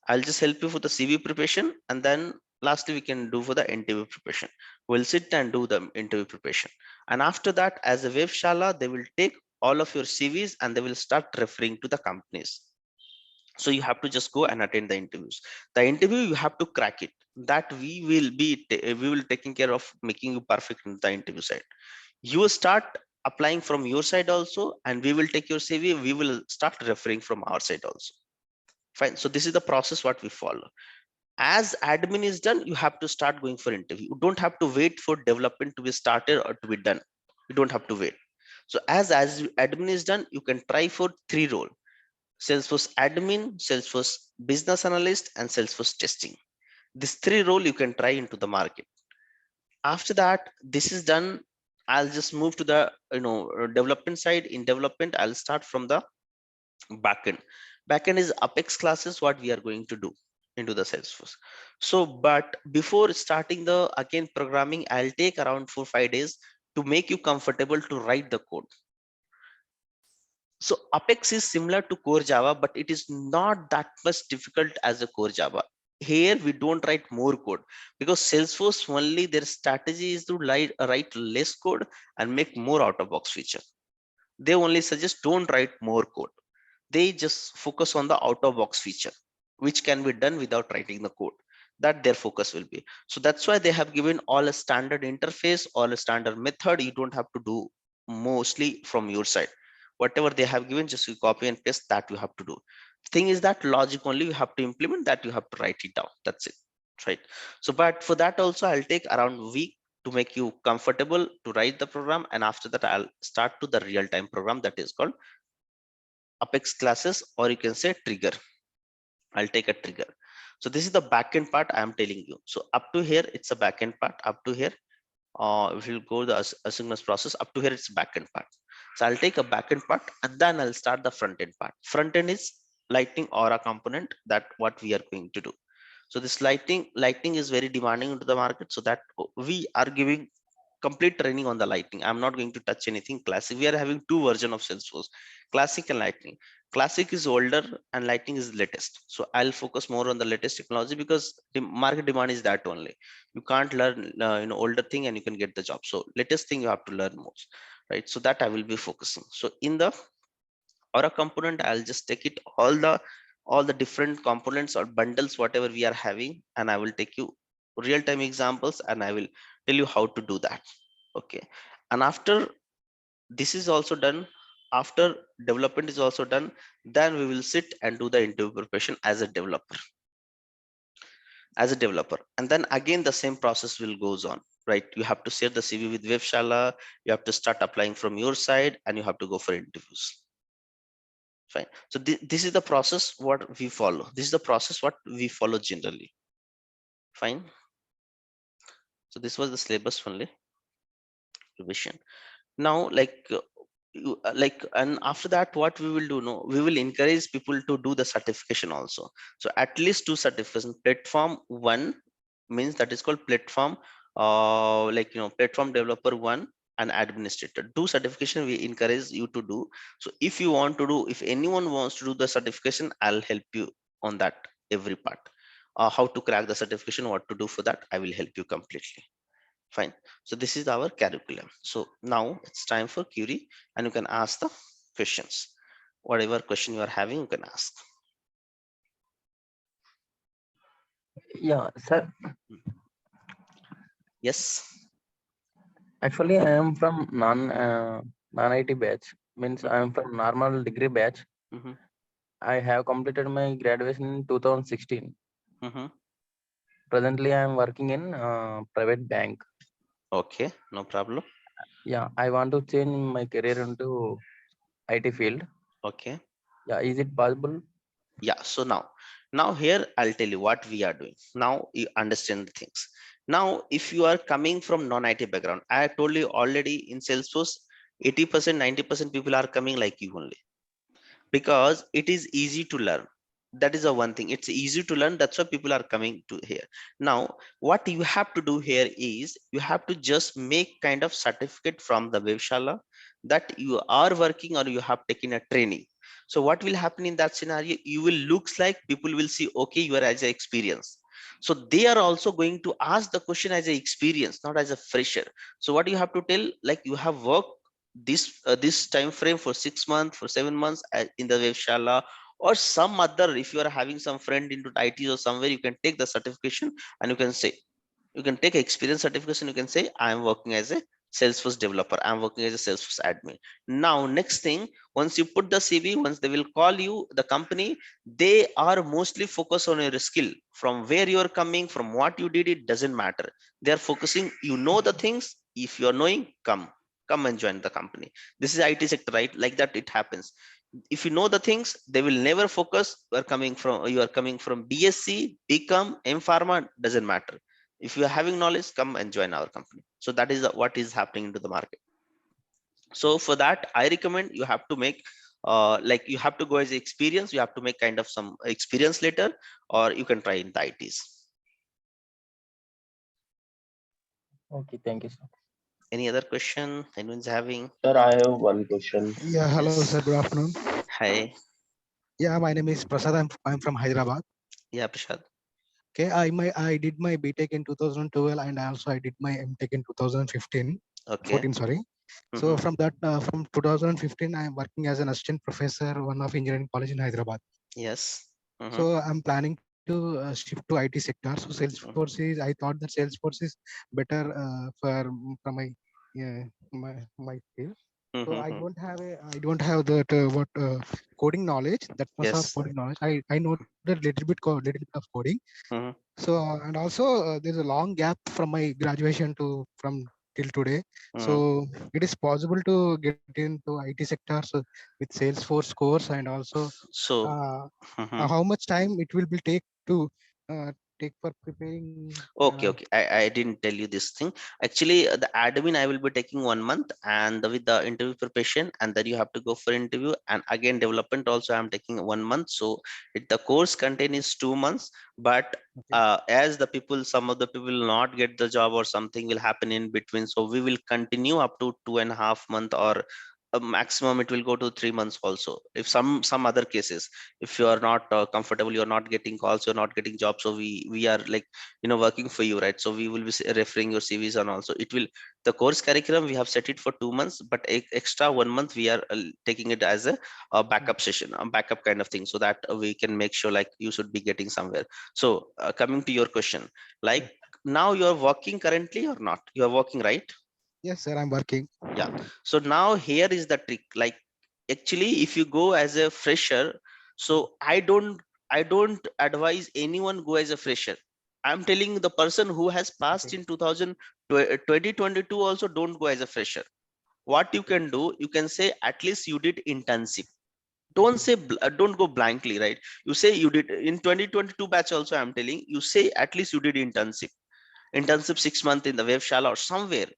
I'll just help you for the CV preparation, and then lastly we can do for the interview preparation. We'll sit and do the interview preparation. And after that, as a Webshala, they will take all of your CVs and they will start referring to the companies. So you have to just go and attend the interviews. The interview, you have to crack it. That we will taking care of making you perfect in the interview side. You will start applying from your side also, and we will take your CV. We will start referring from our side also. Fine. So this is the process what we follow. As admin is done, you have to start going for interview. You don't have to wait for development to be started or to be done. You don't have to wait. So as admin is done, you can try for 3 role: Salesforce admin, Salesforce business analyst, and Salesforce testing. This 3 role you can try into the market. After that, this is done, I'll just move to the development side. In development, I'll start from the backend. Backend is Apex classes, what we are going to do into the Salesforce. So, but before starting the again programming, I'll take around 4 5 days to make you comfortable to write the code. So Apex is similar to core Java, but it is not that much difficult as a core Java. Here we don't write more code, because Salesforce only their strategy is to write less code and make more out of box feature. They only suggest don't write more code. They just focus on the out of box feature, which can be done without writing the code. That their focus will be. So that's why they have given all a standard interface, all a standard method. You don't have to do mostly from your side. Whatever they have given, just you copy and paste. That you have to do. Thing is that logic only you have to implement, that you have to write it down. That's it, right? So but for that also I'll take around a week to make you comfortable to write the program, and after that I'll start to the real-time program that is called Apex classes, or you can say trigger. I'll take a trigger. So this is the backend part I am telling you. So up to here it's a backend part. Up to here, if you go the asynchronous process, up to here it's backend part. So I'll take a backend part and then I'll start the front end part. Front end is lightning aura component, that what we are going to do. So this lightning is very demanding into the market, so that we are giving complete training on the lightning. I'm not going to touch anything classic. We are having two version of Salesforce, classic and lightning. Classic is older and lightning is latest, so I'll focus more on the latest technology because the market demand is that only. You can't learn older thing and you can get the job. So latest thing you have to learn most, right? So that I will be focusing. So in the aura component, I'll just take it all the different components or bundles whatever we are having, and I will take you real time examples and I will tell you how to do that. Okay. And after this is also done, after development is also done, then we will sit and do the interview preparation as a developer. And then again the same process will goes on, right? You have to share the CV with Webshala, you have to start applying from your side, and you have to go for interviews. Fine. So this is the process what we follow. This is the process what we follow generally. Fine. So this was the syllabus only revision. Now, and after that, what we will do? No, we will encourage people to do the certification also. So at least two certification. Platform one means that is called platform, platform developer one and administrator. Do certification we encourage you to do. So if you want to do, if anyone wants to do the certification, I'll help you on that every part. How to crack the certification, what to do for that, I will help you completely. Fine. So this is our curriculum. So now it's time for query, and you can ask the questions. Whatever question you are having, you can ask. Yeah, sir. Yes. Actually, I am from non-IT batch. Means I am from normal degree batch. Mm-hmm. I have completed my graduation in 2016. Mm-hmm. Presently, I am working in private bank. Okay, no problem. Yeah, I want to change my career into IT field. Okay. Yeah, is it possible? Yeah. So now here I'll tell you what we are doing. Now you understand the things. Now, if you are coming from non-IT background, I told you already in Salesforce, 80%, 90% people are coming like you only, because it is easy to learn. That is the one thing, it's easy to learn, that's why people are coming to here. Now what you have to do here is you have to just make kind of certificate from the Webshala that you are working or you have taken a training. So what will happen in that scenario, you will looks like people will see, okay, you are as a experience. So they are also going to ask the question as a experience, not as a fresher. So what you have to tell, like you have worked this time frame for 6 months, for 7 months in the Webshala, or some other. If you are having some friend into IT or somewhere, you can take the certification and you can say, you can take experience certification, you can say I am working as a Salesforce developer, I'm working as a Salesforce admin. Now next thing, once you put the CV, once they will call you, the company, they are mostly focused on your skill, from where you are coming, from what you did, it doesn't matter. They are focusing, you know the things. If you are knowing, come and join the company. This is IT sector, right? Like that it happens. If you know the things, they will never focus. You are coming from BSc, BCom, M Pharma, doesn't matter. If you are having knowledge, come and join our company. So that is what is happening into the market. So for that, I recommend you have to make you have to go as experience, you have to make kind of some experience later, or you can try in the ITs. Okay, thank you, sir. Any other question anyone's having? Sir, I have one question. Yeah, hello, Yes. sir. Good afternoon. Hi. Yeah, my name is Prasad. I'm from Hyderabad. Yeah, Prashad. Okay, I did my BTech in 2012, and also I did my MTech in 2015, Okay. 14, sorry. So Mm-hmm. from 2015, I am working as an assistant professor, one of engineering college in Hyderabad. Yes. Mm-hmm. So I'm planning to shift to IT sector. So Salesforce is, I thought that Salesforce is better from my field. So I Mm-hmm. don't have that what coding knowledge, that much of Yes. coding knowledge. I know that little bit of coding. Mm-hmm. So and also there's a long gap from my graduation to from till today. Mm-hmm. So it is possible to get into IT sector, so with Salesforce course, and also So uh, mm-hmm. how much time it will be take to take for preparing? Okay. I didn't tell you this thing. Actually, the admin I will be taking 1 month, and with the interview preparation, and then you have to go for interview, and again development also I'm taking 1 month. So the course content is 2 months, but Okay. as the people, some of the people will not get the job or something will happen in between. So we will continue up to 2.5 month, or maximum it will go to 3 months also. If some other cases, if you are not comfortable, you're not getting calls, you're not getting jobs, so we are like working for you, right? So we will be referring your CVs, and also it will, the course curriculum we have set it for 2 months, but extra 1 month we are taking it as a backup session, a backup kind of thing, so that we can make sure like you should be getting somewhere. So coming to your question, like, Yes. now you're working currently or not? You're working, right? Yes, sir. I'm working. Yeah. So now here is the trick. Like, actually, if you go as a fresher, so I don't advise anyone go as a fresher. I'm telling the person who has passed Okay. in 2022 also, don't go as a fresher. What you can do, you can say at least you did internship. Don't Okay. say don't go blankly, right? You say you did in 2022 batch also. I'm telling you, say at least you did internship 6 months in the Webshala or somewhere.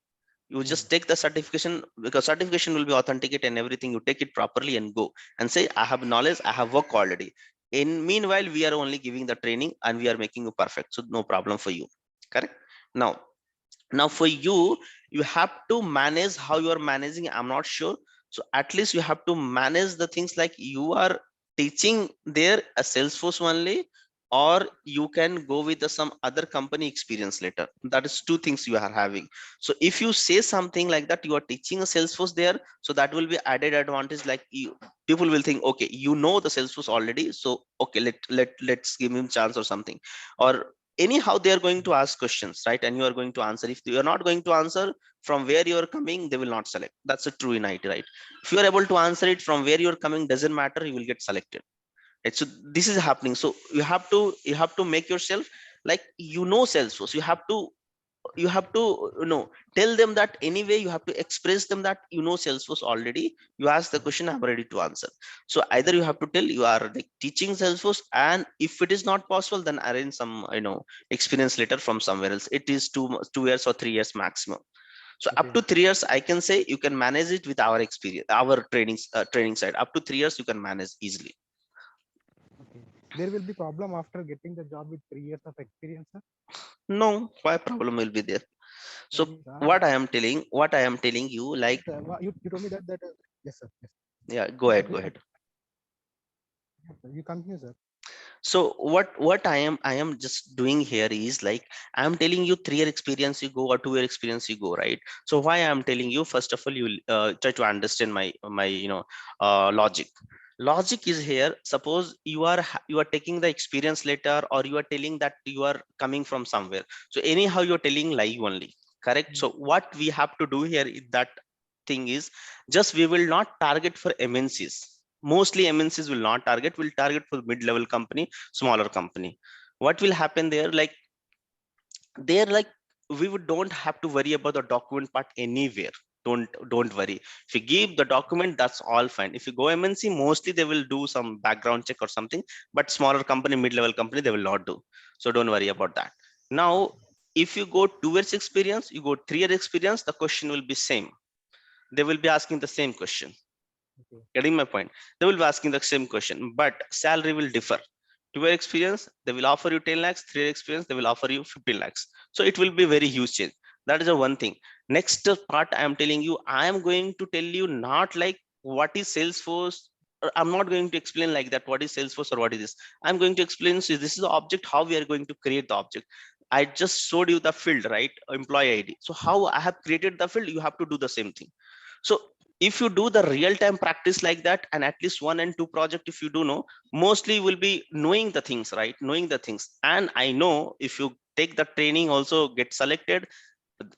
You Hmm. just take the certification, because certification will be authenticate and everything. You take it properly and go and say, I have knowledge, I have work already. In meanwhile, we are only giving the training and we are making you perfect, so no problem for you. Correct. Now for you, you have to manage how you are managing, I'm not sure. So at least you have to manage the things, like you are teaching there a Salesforce only, or you can go with some other company experience later. That is two things you are having. So if you say something like that, you are teaching a Salesforce there, so that will be added advantage. Like, people will think, okay, you know the Salesforce already, so okay, let's give him chance or something. Or anyhow they are going to ask questions, right? And you are going to answer. If you are not going to answer from where you are coming, they will not select. That's a true in IT, right? If you are able to answer it from where you are coming, doesn't matter, you will get selected, right? So this is happening. So you have to make yourself like, Salesforce. You have to tell them that anyway. You have to express them that Salesforce already. You ask the question, I'm ready to answer. So either you have to tell you are like teaching Salesforce, and if it is not possible, then arrange some experience letter from somewhere else. It is 2 years or 3 years maximum. So up Okay. to 3 years, I can say you can manage it with our experience, our training side. Up to 3 years you can manage easily. Okay. There will be problem after getting the job with 3 years of experience, sir. No, why problem will be there? So Means, what I am telling you, like, yes, sir. You told me that. Yes, sir. Yes. yeah, go ahead, go Please ahead. continue. Yes, sir. You continue, sir. So what I am just doing here is like, I'm telling you 3 year experience you go, or 2 year experience you go, right? So why I'm telling you, first of all, you try to understand my logic is here. Suppose you are taking the experience letter, or you are telling that you are coming from somewhere. So anyhow you're telling lie only. Correct. Hmm. So what we have to do here is that thing is, just we will not target for MNCs. Mostly MNCs will not target, will target for mid-level company, smaller company. What will happen there, like, there, like, we would don't have to worry about the document part anywhere. Don't worry. If you give the document, that's all fine. If you go MNC, mostly they will do some background check or something, but smaller company, mid-level company, they will not do. So don't worry about that. Now, if you go 2 years experience, you go 3 year experience, the question will be same. They will be asking the same question. Okay. Getting my point? They will be asking the same question, but salary will differ. 2 year experience, they will offer you 10 lakhs. 3 year experience, they will offer you 15 lakhs. So it will be very huge change. That is the one thing. Next part I am telling you, I am going to tell you not like what is Salesforce. I'm not going to explain like that what is Salesforce or what is this. I'm going to explain, so this is the object, how we are going to create the object. I just showed you the field, right? Employee ID. So how I have created the field, you have to do the same thing. So if you do the real time practice like that, and at least 1 and 2 project, if you do know, mostly you will be knowing the things, right? Knowing the things. And I know if you take the training, also get selected.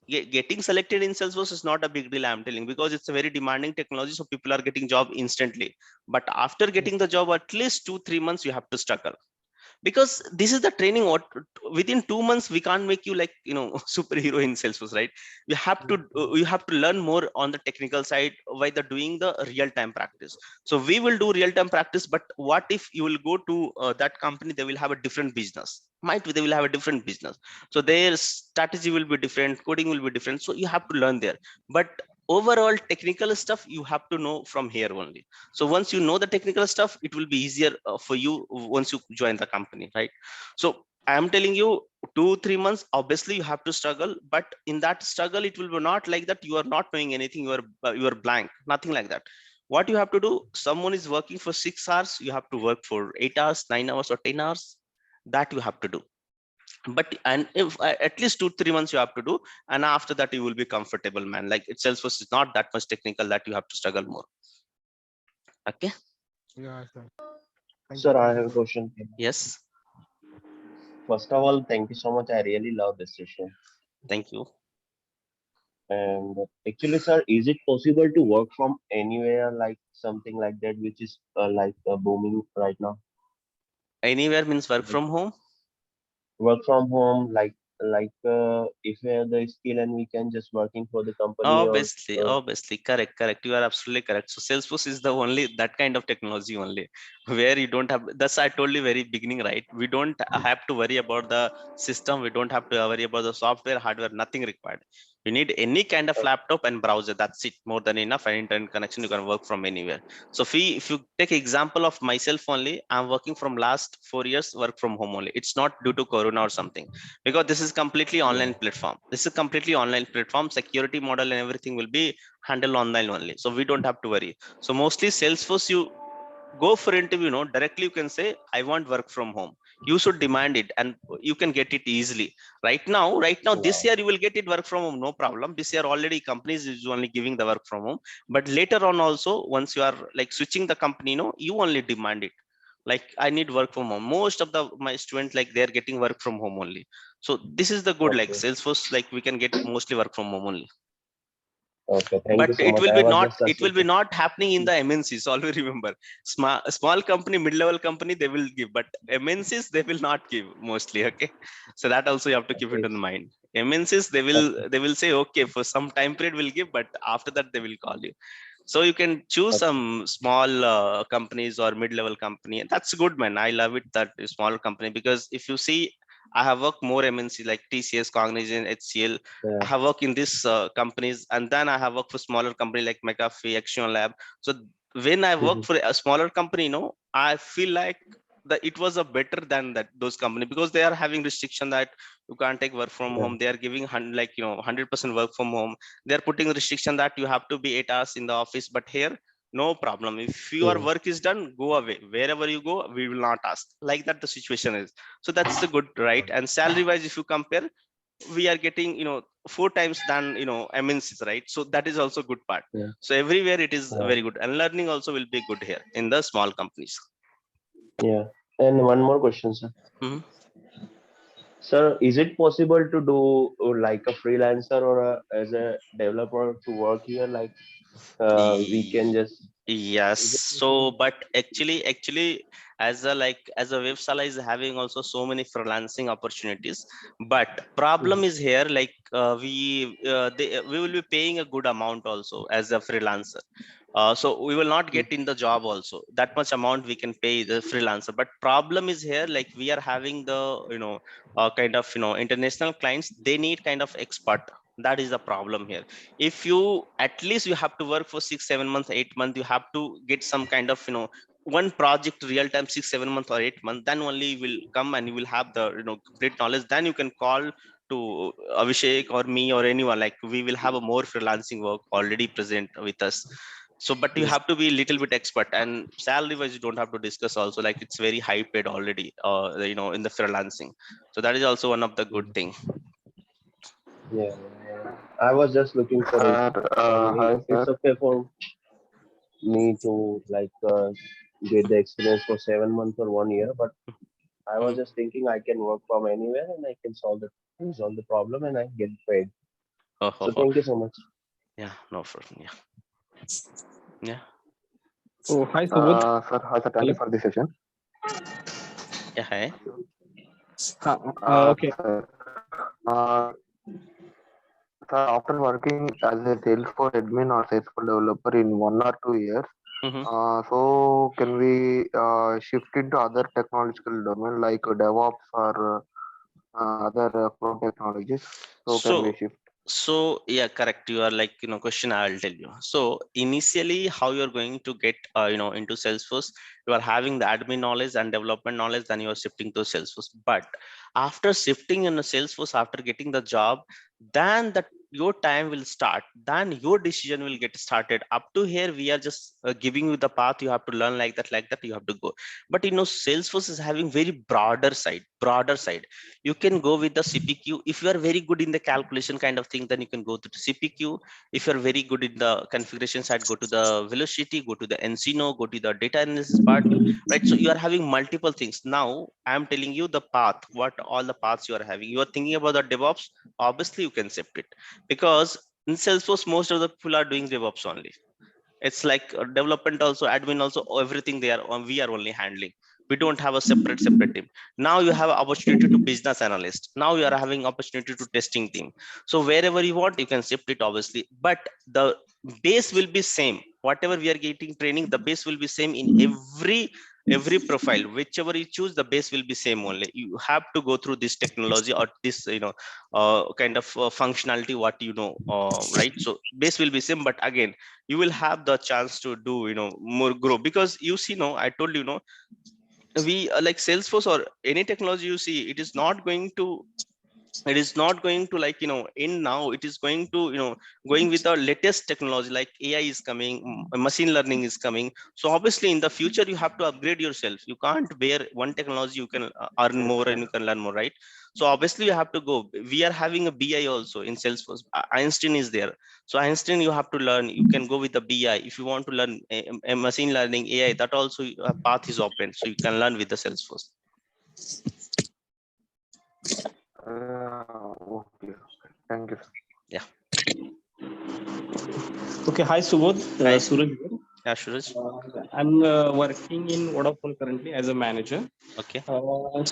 Getting selected in Salesforce is not a big deal, I'm telling, because it's a very demanding technology, so people are getting job instantly. But after Yes, getting the job, at least 2-3 months you have to struggle, because this is the training. What within 2 months we can't make you like superhero in Salesforce, right? You have to learn more on the technical side by the doing the real time practice. So we will do real time practice, but what if you will go to that company, they will have a different business, might be they will have a different business, so their strategy will be different, coding will be different, so you have to learn there. But overall technical stuff you have to know from here only. So once you know the technical stuff, it will be easier for you once you join the company, right? So I am telling you, 2-3 months obviously you have to struggle, but in that struggle it will be not like that you are not knowing anything, you are blank, nothing like that. What you have to do, someone is working for 6 hours, you have to work for 8 hours, 9 hours, or 10 hours. That you have to do. But and if at least 2-3 months you have to do, and after that you will be comfortable, man. Like itself is not that much technical that you have to struggle more. Okay. Yeah, sir. Thank you. Sir, I Thank you have a for. question. Yes. First of all, thank you so much. I really love this session. Thank you. And actually, sir, is it possible to work from anywhere, like something like that, which is like booming right now? Anywhere means work Like from home. work from home, if we have the skill and we can just working for the company or Obviously, correct. You are absolutely correct. So Salesforce is the only that kind of technology only, where you don't have. That's I told you very beginning, right? We don't have to worry about the system. We don't have to worry about the software, hardware. Nothing required. You need any kind of uh, laptop and browser. That's it. More than enough. And internet connection. You can work from anywhere. So if you take example of myself only, I'm working from last 4 years. Work from home only. It's not due to Corona or something, because this is completely yeah, online platform. This is completely online platform. Security model and everything will be handled online only, so we don't have to worry. So mostly Salesforce, you go for interview, directly you can say I want work from home. You should demand it and you can get it easily. Right now this yeah, year you will get it work from home, no problem. This year already companies is only giving the work from home. But later on also, once you are like switching the company, you only demand it, like I need work from home. Most of the my students, like they're getting work from home only. So this is the good, like okay, Salesforce, like we can get mostly work from home only. okay. Thank But you so much. I was just it will asking be for. not happening in the MNCs. Always remember, small company, mid-level company, they will give, but MNCs they will not give mostly. Okay, so that also you have to keep it Okay, in mind. MNCs okay, they will say okay for some time period we'll give, but after that they will call you. So you can choose okay. some small companies or mid-level company. That's good, man. I love it that small company, because if you see, I have worked more MNC like TCS, Cognizant, HCL. I Yeah. have worked in these companies, and then I have worked for smaller company like McAfee, Action Lab. So when I work Mhm. for a smaller company, I feel like that it was a better than that those company, because they are having restriction that you can't take work from Yeah. home. They are giving 100% work from home. They are putting restriction that you have to be 8 hours in the office. But here, no problem. If your Yeah. work is done, go away. Wherever you go, we will not ask. Like that, the situation is. So that's the good, right? And salary wise, if you compare, we are getting 4 times than MNCs, right? So that is also good part. Yeah. So everywhere it is Yeah. very good, and learning also will be good here in the small companies. Yeah. And one more question, sir. Mhm. Sir, is it possible to do like a freelancer or as a developer to work here? Like we can Ye- just, Yes. is it So, possible? but actually, as a Webshala is having also so many freelancing opportunities. But Mhm. problem is here, like we will be paying a good amount also as a freelancer. So we will not get in the job also that much amount we can pay the freelancer. But problem is here, like we are having the kind of international clients. They need kind of expert. That is the problem here. If you at least you have to work for 6-7 months, 8 months, you have to get some kind of one project real time 6-7 months or 8 months, then only you will come and you will have the complete knowledge. Then you can call to Abhishek or me or anyone, like we will have a more freelancing work already present with us. So but you Yeah. have to be a little bit expert, and salary wise you don't have to discuss also, like it's very high paid already in the freelancing. So that is also one of the good thing. Yeah. I was just looking for it. And Hi it's sir. okay for me to get the experience for 7 months or 1 year, but I was Mhm. just thinking I can work from anywhere and I can solve the problem and I get paid. Oh, oh, So oh. thank you so much. Yeah, no problem. Yeah. Yeah. Oh, hi Subodh. Sir, hi sir. Thank you Hello. for this session. Yeah, hi. Okay. Sir, uh, sir, after working as a Salesforce admin or Salesforce developer in 1 or 2 years, Mhm. so can we shift into other technological domain like DevOps or other cloud technologies? So can we So shift? yeah, correct. You are like, question I'll tell you. So initially, how you're going to get, into Salesforce, you are having the admin knowledge and development knowledge, then you are shifting to Salesforce. But after shifting in the Salesforce, after getting the job, then your time will start. Then your decision will get started. Up to here, we are just giving you the path. You have to learn like that, like that. You have to go. But Salesforce is having very broader side, broader side. You can go with the CPQ. If you are very good in the calculation kind of thing, then you can go to the CPQ. If you're very good in the configuration side, go to the velocity, go to the Encino, go to the data analysis part, right? So you are having multiple things. Now I'm telling you the path, what all the paths you are having. You are thinking about the DevOps, obviously you can shift it, because in Salesforce most of the people are doing DevOps only. It's like development also, admin also, everything they are we are only handling. We don't have a separate team. Now you have opportunity to business analyst, now you are having opportunity to testing team. So wherever you want, you can shift it obviously, but the base will be same. Whatever we are getting training, the base will be same in every profile. Whichever you choose, the base will be same only. You have to go through this technology or this kind of functionality, what right? So base will be same, but again, you will have the chance to do more grow, because you see, no, I told we like Salesforce or any technology, you see, it is not going to like in now. It is going to going with the latest technology, like AI is coming, machine learning is coming. So obviously in the future you have to upgrade yourself. You can't bear one technology. You can earn Yes, more sir. and you can learn more, right? So obviously you have to go. We are having a BI also in Salesforce. Einstein is there. So Einstein you have to learn. You can go with the BI. If you want to learn a machine learning, AI, that also path is open, so you can learn with the Salesforce. Okay. Thank you, sir. Yeah. Okay. Hi, Subodh. Hi. Suraj here. Yeah, Suraj. I'm working in Vodafone currently as a manager. Okay. I'm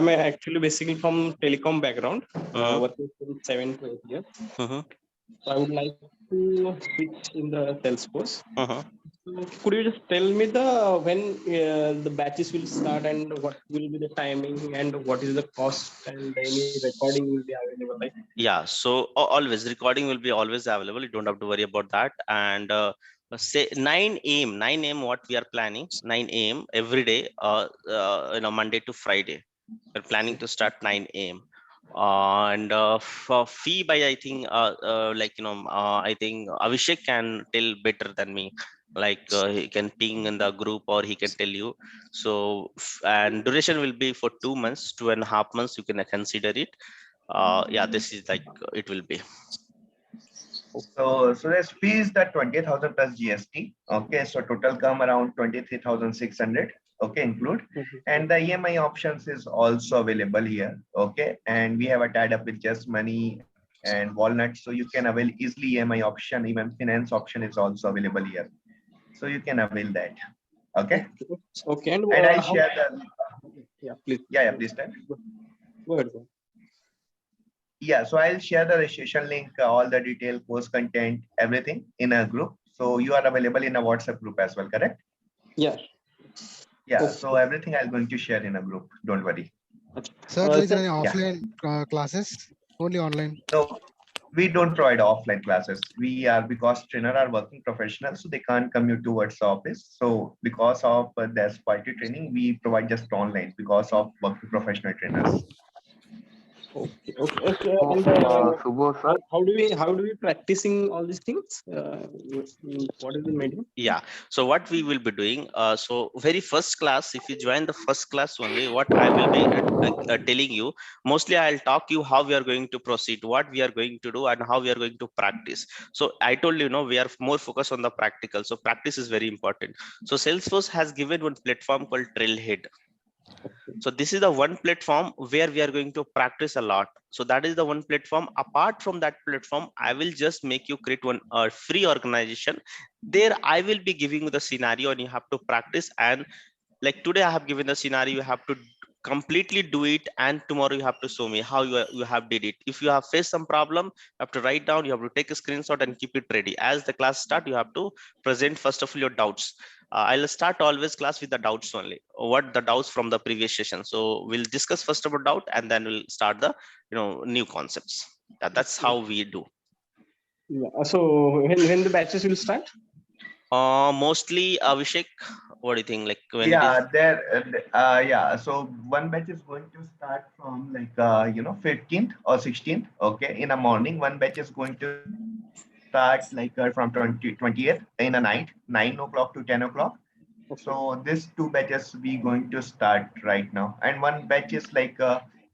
actually basically from telecom background, Uh-huh. working from 7 to 8 years. Uh-huh. So I would like to switch in the Salesforce. Uh-huh. So could you just tell me when the batches will start and what will be the timing and what is the cost and any recording will be available? Like, Yeah, so always recording will be always available. You don't have to worry about that. And say 9 a.m. 9 a.m. what we are planning, 9 a.m. every day, Monday to Friday. We're planning to start 9 a.m. And for fee by, I think I think Abhishek can tell better than me. Like he can ping in the group or he can tell you. So and duration will be for 2 months, 2.5 months. You can consider it. Yeah, this is like it will be. So this fee is the 20,000 plus GST. Okay, so total come around 23,600. Okay, include. And the EMI options is also available here. Okay, and we have a tied up with Just Money and Walnut, so you can avail easily EMI option. Even finance option is also available here, so you can avail that. Okay, okay, okay, and and I'll how? share the. Yeah, please. Yeah, please tell. Go ahead. Yeah, so I'll share the registration link, all the detail, course content, everything in a group. So you are available in a WhatsApp group as well, correct? Yeah. Yeah, Okay. so everything I'm going to share in a group. Don't worry. Sir, there is Sir, any Yeah. offline classes? Only online. No, we don't provide offline classes. We are, because trainer are working professionals, so they can't commute towards the office. So because of their quality training, we provide just online because of working professional trainers. okay, okay. So, And Subho, sir. how do we practicing all these things? What is the medium? Yeah, so what we will be doing, so very first class, if you join the first class only, what I will be telling you, mostly I'll talk you how we are going to proceed, what we are going to do, and how we are going to practice. So I told we are more focused on the practical, so practice is very important. So Salesforce has given one platform called Trailhead. So this is the one platform where we are going to practice a lot. So that is the one platform. Apart from that platform, I will just make you create one free organization. There I will be giving you the scenario and you have to practice, and Like today I have given the scenario, you have to completely do it, and tomorrow you have to show me how you have did it. If you have faced some problem, you have to write down, you have to take a screenshot and keep it ready. As the class start, you have to present first of all your doubts. I'll start always class with the doubts only, what the doubts from the previous session. So we'll discuss first about doubt, and then we'll start the new concepts. That's how we do. Yeah. So when the batches will start? Mostly Abhishek, what do you think, like when it is? Yeah, so one batch is going to start from like 15th or 16th, okay, in the morning. One batch is going to start like from 20th in the night, 9 o'clock to 10 o'clock. So these two batches we going to start right now, and one batch is like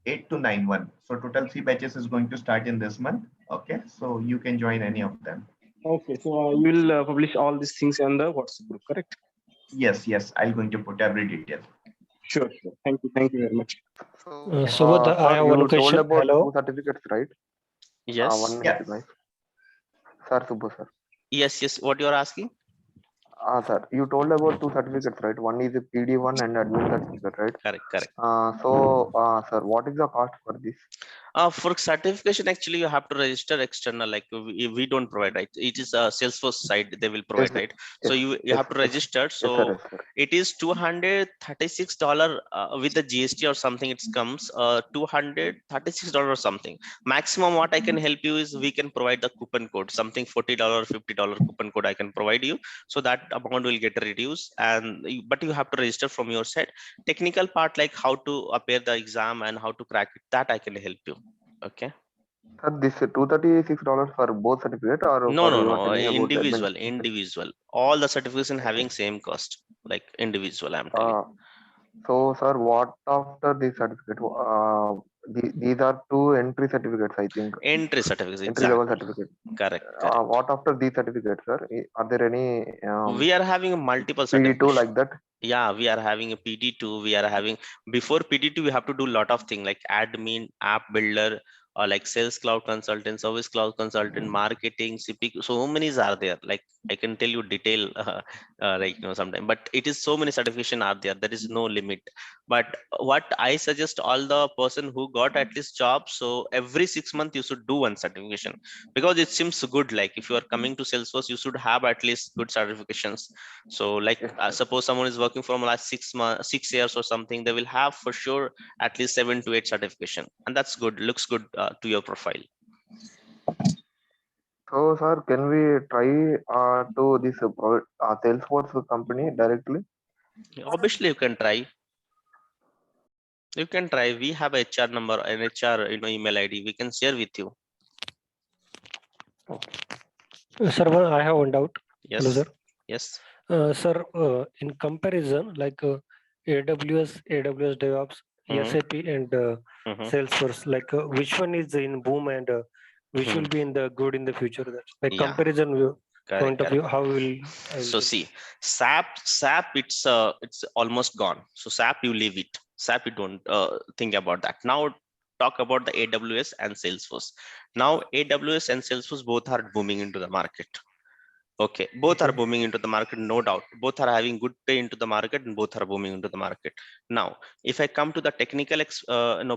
8 to 9 one. So total 3 batches is going to start in this month. Okay, so you can join any of them. Okay, so you will publish all these things on the WhatsApp group, correct? Yes, I'm going to put every detail. Sure. Thank you very much. Subodh, I have one you told question. about Hello. 2 certificates, right? Yes. One Yeah. minute, guys. Sir, Subbu, sir. Yes, what you are asking? Sir, you told about 2 certificates, right? One is a PD1 and admin certificate, right? Correct. Sir, what is the cost for this? For certification, actually, you have to register external. Like we don't provide, right? It is a Salesforce site they will provide, right? So you have to register. So Yes, sir. it is $236 with the GST or something. It comes $236 or something. Maximum what I can help you is we can provide the coupon code, something $40, $50 coupon code I can provide you. So that amount will get reduced, but you have to register from your side. Technical part like how to appear the exam and how to crack it, that I can help you. Okay. Sir, this $236 for both certificate or No, for you are telling about the admin? individual. All the certification having same cost, like individual, I'm telling. So, sir, what after this certificate? These are 2 entry certificates, I think. Entry certificates, Entry level exactly. certificate. Correct. What after these certificates, sir? Are there any We are having a multiple PD2 certificates. like that? Yeah, we are having a PD2. We are having, before PD2 we have to do a lot of things like admin, app builder, or like sales cloud consultant, service cloud consultant, marketing, CPQ. So many are there. Like I can tell you detail like sometime, but it is so many certification are there. There is no limit. But what I suggest all the person who got at least job, so every 6 months you should do one certification, because it seems good. Like if you are coming to Salesforce, you should have at least good certifications. So like suppose someone is working for last 6 years or something, they will have for sure at least 7 to 8 certification, and that's good, looks good to your profile. So, sir, can we try to this Salesforce company directly? Obviously you can try. We have a HR number and HR email ID we can share with you. Sir, I have one doubt. Yes. Hello, sir. Yes. Sir, in comparison, like AWS DevOps, SAP, and Salesforce, like which one is in boom and which will be in the good in the future? That's like comparison view. Point of view, how will so see SAP it's almost gone. So SAP you leave it. SAP you don't think about that. Now talk about the AWS and Salesforce. Now AWS and Salesforce both are booming into the market. Okay, both are booming into the market, no doubt. Both are having good pay into the market, and both are booming into the market. Now, if I come to the technical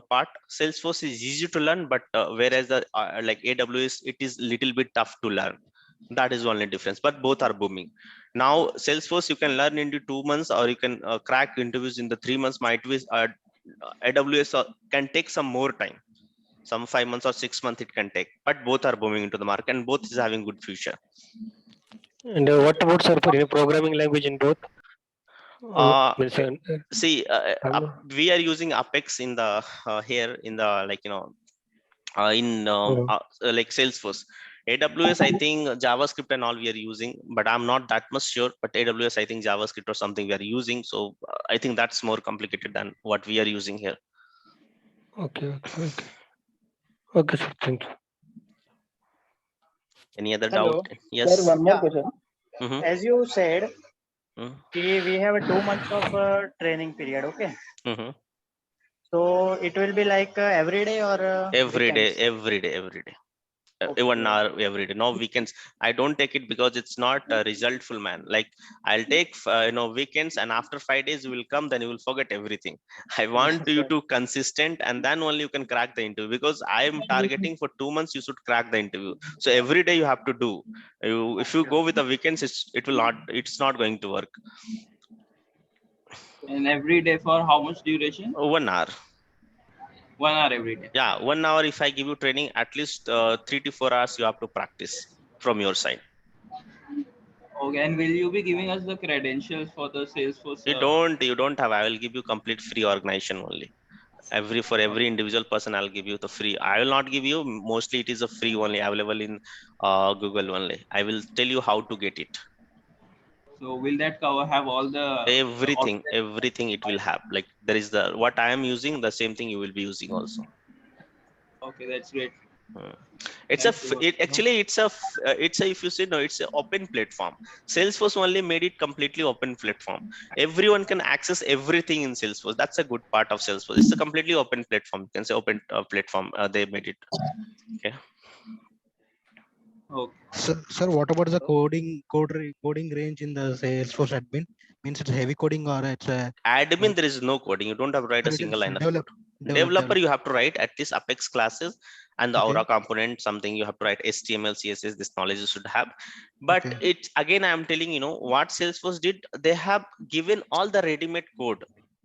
part, Salesforce is easy to learn, but whereas the like AWS, it is little bit tough to learn. That is only difference, but both are booming. Now, Salesforce you can learn into 2 months, or you can crack interviews in the 3 months. Might be AWS can take some more time, some 5 months or 6 months it can take, but both are booming into the market, and both is having good future. And what about, sir, for any programming language in both? See, we are using Apex in the here in the like like Salesforce. AWS, I think JavaScript and all we are using, but I'm not that much sure. But AWS, I think JavaScript or something we are using. So I think that's more complicated than what we are using here. Okay, sir. Thank you. Any other Hello. doubt? Yes. Sir, one more question. As you said, we have 2 months of training period. Okay. So it will be like every day or every weekends? day. 1 hour every day. No weekends. I don't take it because it's not resultful, man. Like I'll take weekends, and after 5 days you will come, then you will forget everything. I want you to consistent, and then only you can crack the interview, because I am targeting for 2 months you should crack the interview. So every day you have to do. If you go with the weekends, it's not going to work. And every day for how much duration? 1 hour. 1 hour every day. Yeah, 1 hour. If I give you training, at least 3 to 4 hours you have to practice from your side. Okay, and will you be giving us the credentials for the Salesforce? You don't have. I will give you complete free organization only. For every individual person, I'll give you the free. I will not give you, mostly it is a free only, available in Google only. I will tell you how to get it. So will that cover have all the Everything it will have. Like there is the what I am using, the same thing you will be using also. Okay, that's great. It's a if you say no, it's an open platform. Salesforce only made it completely open platform. Everyone can access everything in Salesforce. That's a good part of Salesforce. It's a completely open platform. You can say open platform. They made it. Okay. Okay. Sir, what about the coding range in the Salesforce admin? Means it's heavy coding or it's a admin? There is no coding. You don't have to write a single line of code. Developer, you have to write at least Apex classes and the Aura component, something you have to write HTML, CSS. This knowledge you should have. But it's again, I'm telling what Salesforce did. They have given all the ready-made code.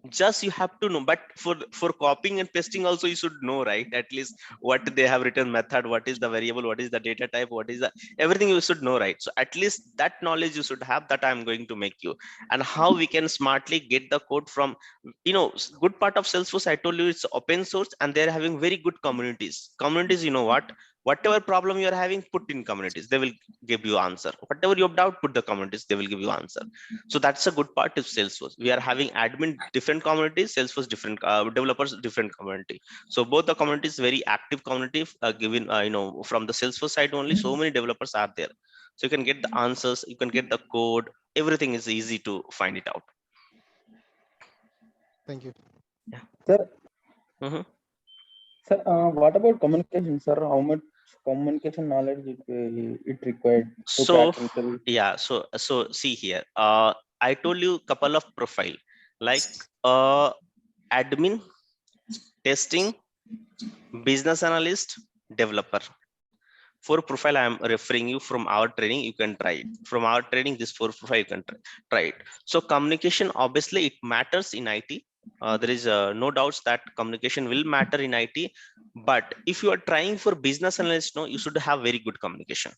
Just you have to know. But for copying and pasting also, you should know, right? At least what they have written method, what is the variable, what is the data type, what is the everything you should know, right? So at least that knowledge you should have. That I'm going to make you, and how we can smartly get the code from. Good part of Salesforce, I told you, it's open source, and they're having very good communities. Whatever problem you're having, put in communities, they will give you answer. Whatever you doubt, put the communities, they will give you answer. So that's a good part of Salesforce. We are having admin different communities, Salesforce different developers different community. So both the communities very active community, given from the Salesforce side only, so many developers are there. So you can get the answers, you can get the code, everything is easy to find it out. Thank you. Yeah. Sir, Sir, what about communication, sir? How much communication knowledge it required to so crack interview? yeah, so see here, I told you couple of profile, like admin, testing, business analyst, developer. For profile I am referring you from our training. You can try it from our training. This 4 profile you can try it. So communication, obviously it matters in IT. There is no doubts that communication will matter in IT. But if you are trying for business analyst, no, you should have very good communication.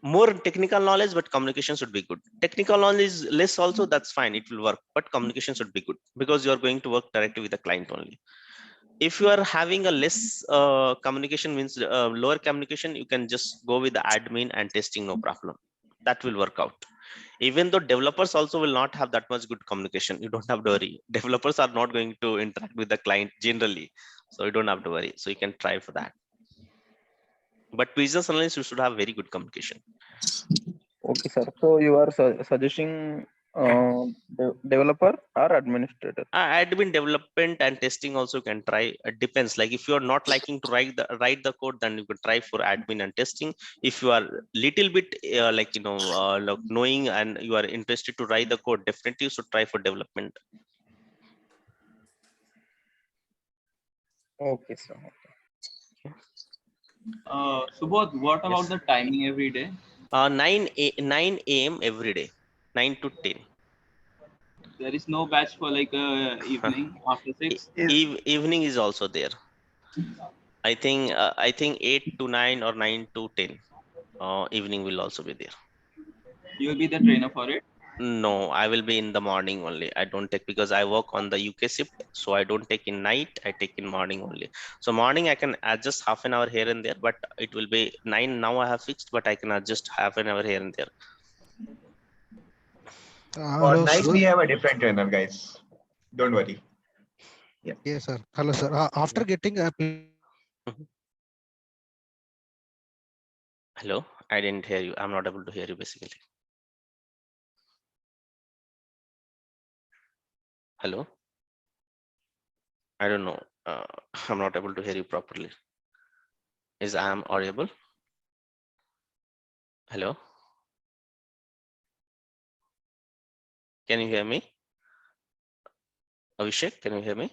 More technical knowledge, but communication should be good. Technical knowledge is less also, that's fine, it will work, but communication should be good, because you are going to work directly with the client only. If you are having a less communication, means lower communication, you can just go with the admin and testing, no problem, that will work out. Even though developers also will not have that much good communication, you don't have to worry. Developers are not going to interact with the client generally, so you don't have to worry. So you can try for that. But business analyst, you should have very good communication. Okay, sir. So you are suggesting developer or administrator? Admin, development and testing also can try. It depends. Like if you are not liking to write the code, then you can try for admin and testing. If you are little bit knowing and you are interested to write the code, definitely you should try for development. Okay, sir. Subodh, what about the timing every day? 9 a.m. every day, 9 to 10. There is no batch for like evening after 6. Evening is also there. I think 8 to 9 or 9 to 10. Evening will also be there. You will be the trainer for it? No, I will be in the morning only. I don't take, because I work on the UK shift, so I don't take in night, I take in morning only. So morning I can adjust half an hour here and there, but it will be 9 now I have fixed, but I can adjust half an hour here and there. For night we have a different trainer, guys. Don't worry. Yeah. Yes, sir. Hello, sir. After getting a Hello, I didn't hear you. I'm not able to hear you basically. Hello. I don't know. I'm not able to hear you properly. Is I am audible? Hello, can you hear me? Abhishek, can you hear me?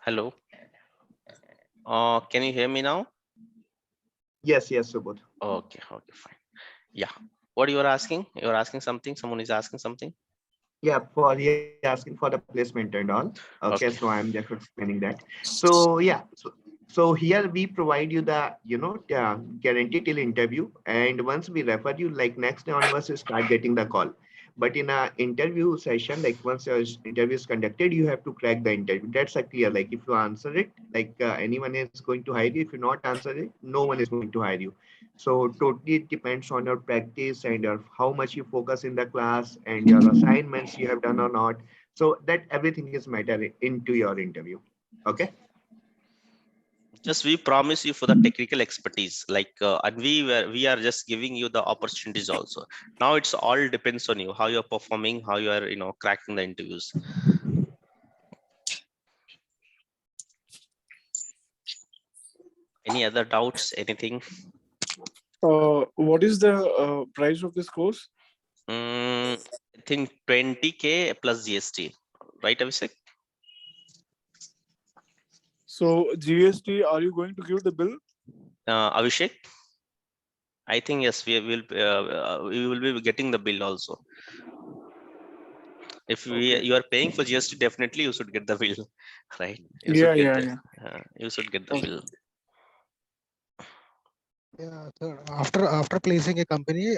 Hello, can you hear me now? Yes, yes, Subodh. Okay, okay, fine. Yeah, what you are asking? You are asking something. Someone is asking something. Yeah, for he asking for the placement and all. Okay, so Okay. I'm just explaining that. So yeah, so here we provide you the guarantee till interview, and once we refer you, like next day onwards, you start getting the call. But in a interview session, like once your interview is conducted, you have to crack the interview. That's a clear. Like if you answer it, like anyone is going to hire you. If you not answer it, no one is going to hire you. So totally it depends on your practice and your how much you focus in the class and your assignments you have done or not. So that everything is matter into your interview. Okay. Just we promise you for the technical expertise, like and we are just giving you the opportunities also. Now it's all depends on you, how you're performing, how you are cracking the interviews. Any other doubts, anything? What is the price of this course? I think 20K plus GST, right, Abhishek? So GST, are you going to give the bill? Abhishek, I think yes, we will be getting the bill also. If you are paying for GST, definitely you should get the bill, right? You should get you should get the bill. Yeah, so after placing a company,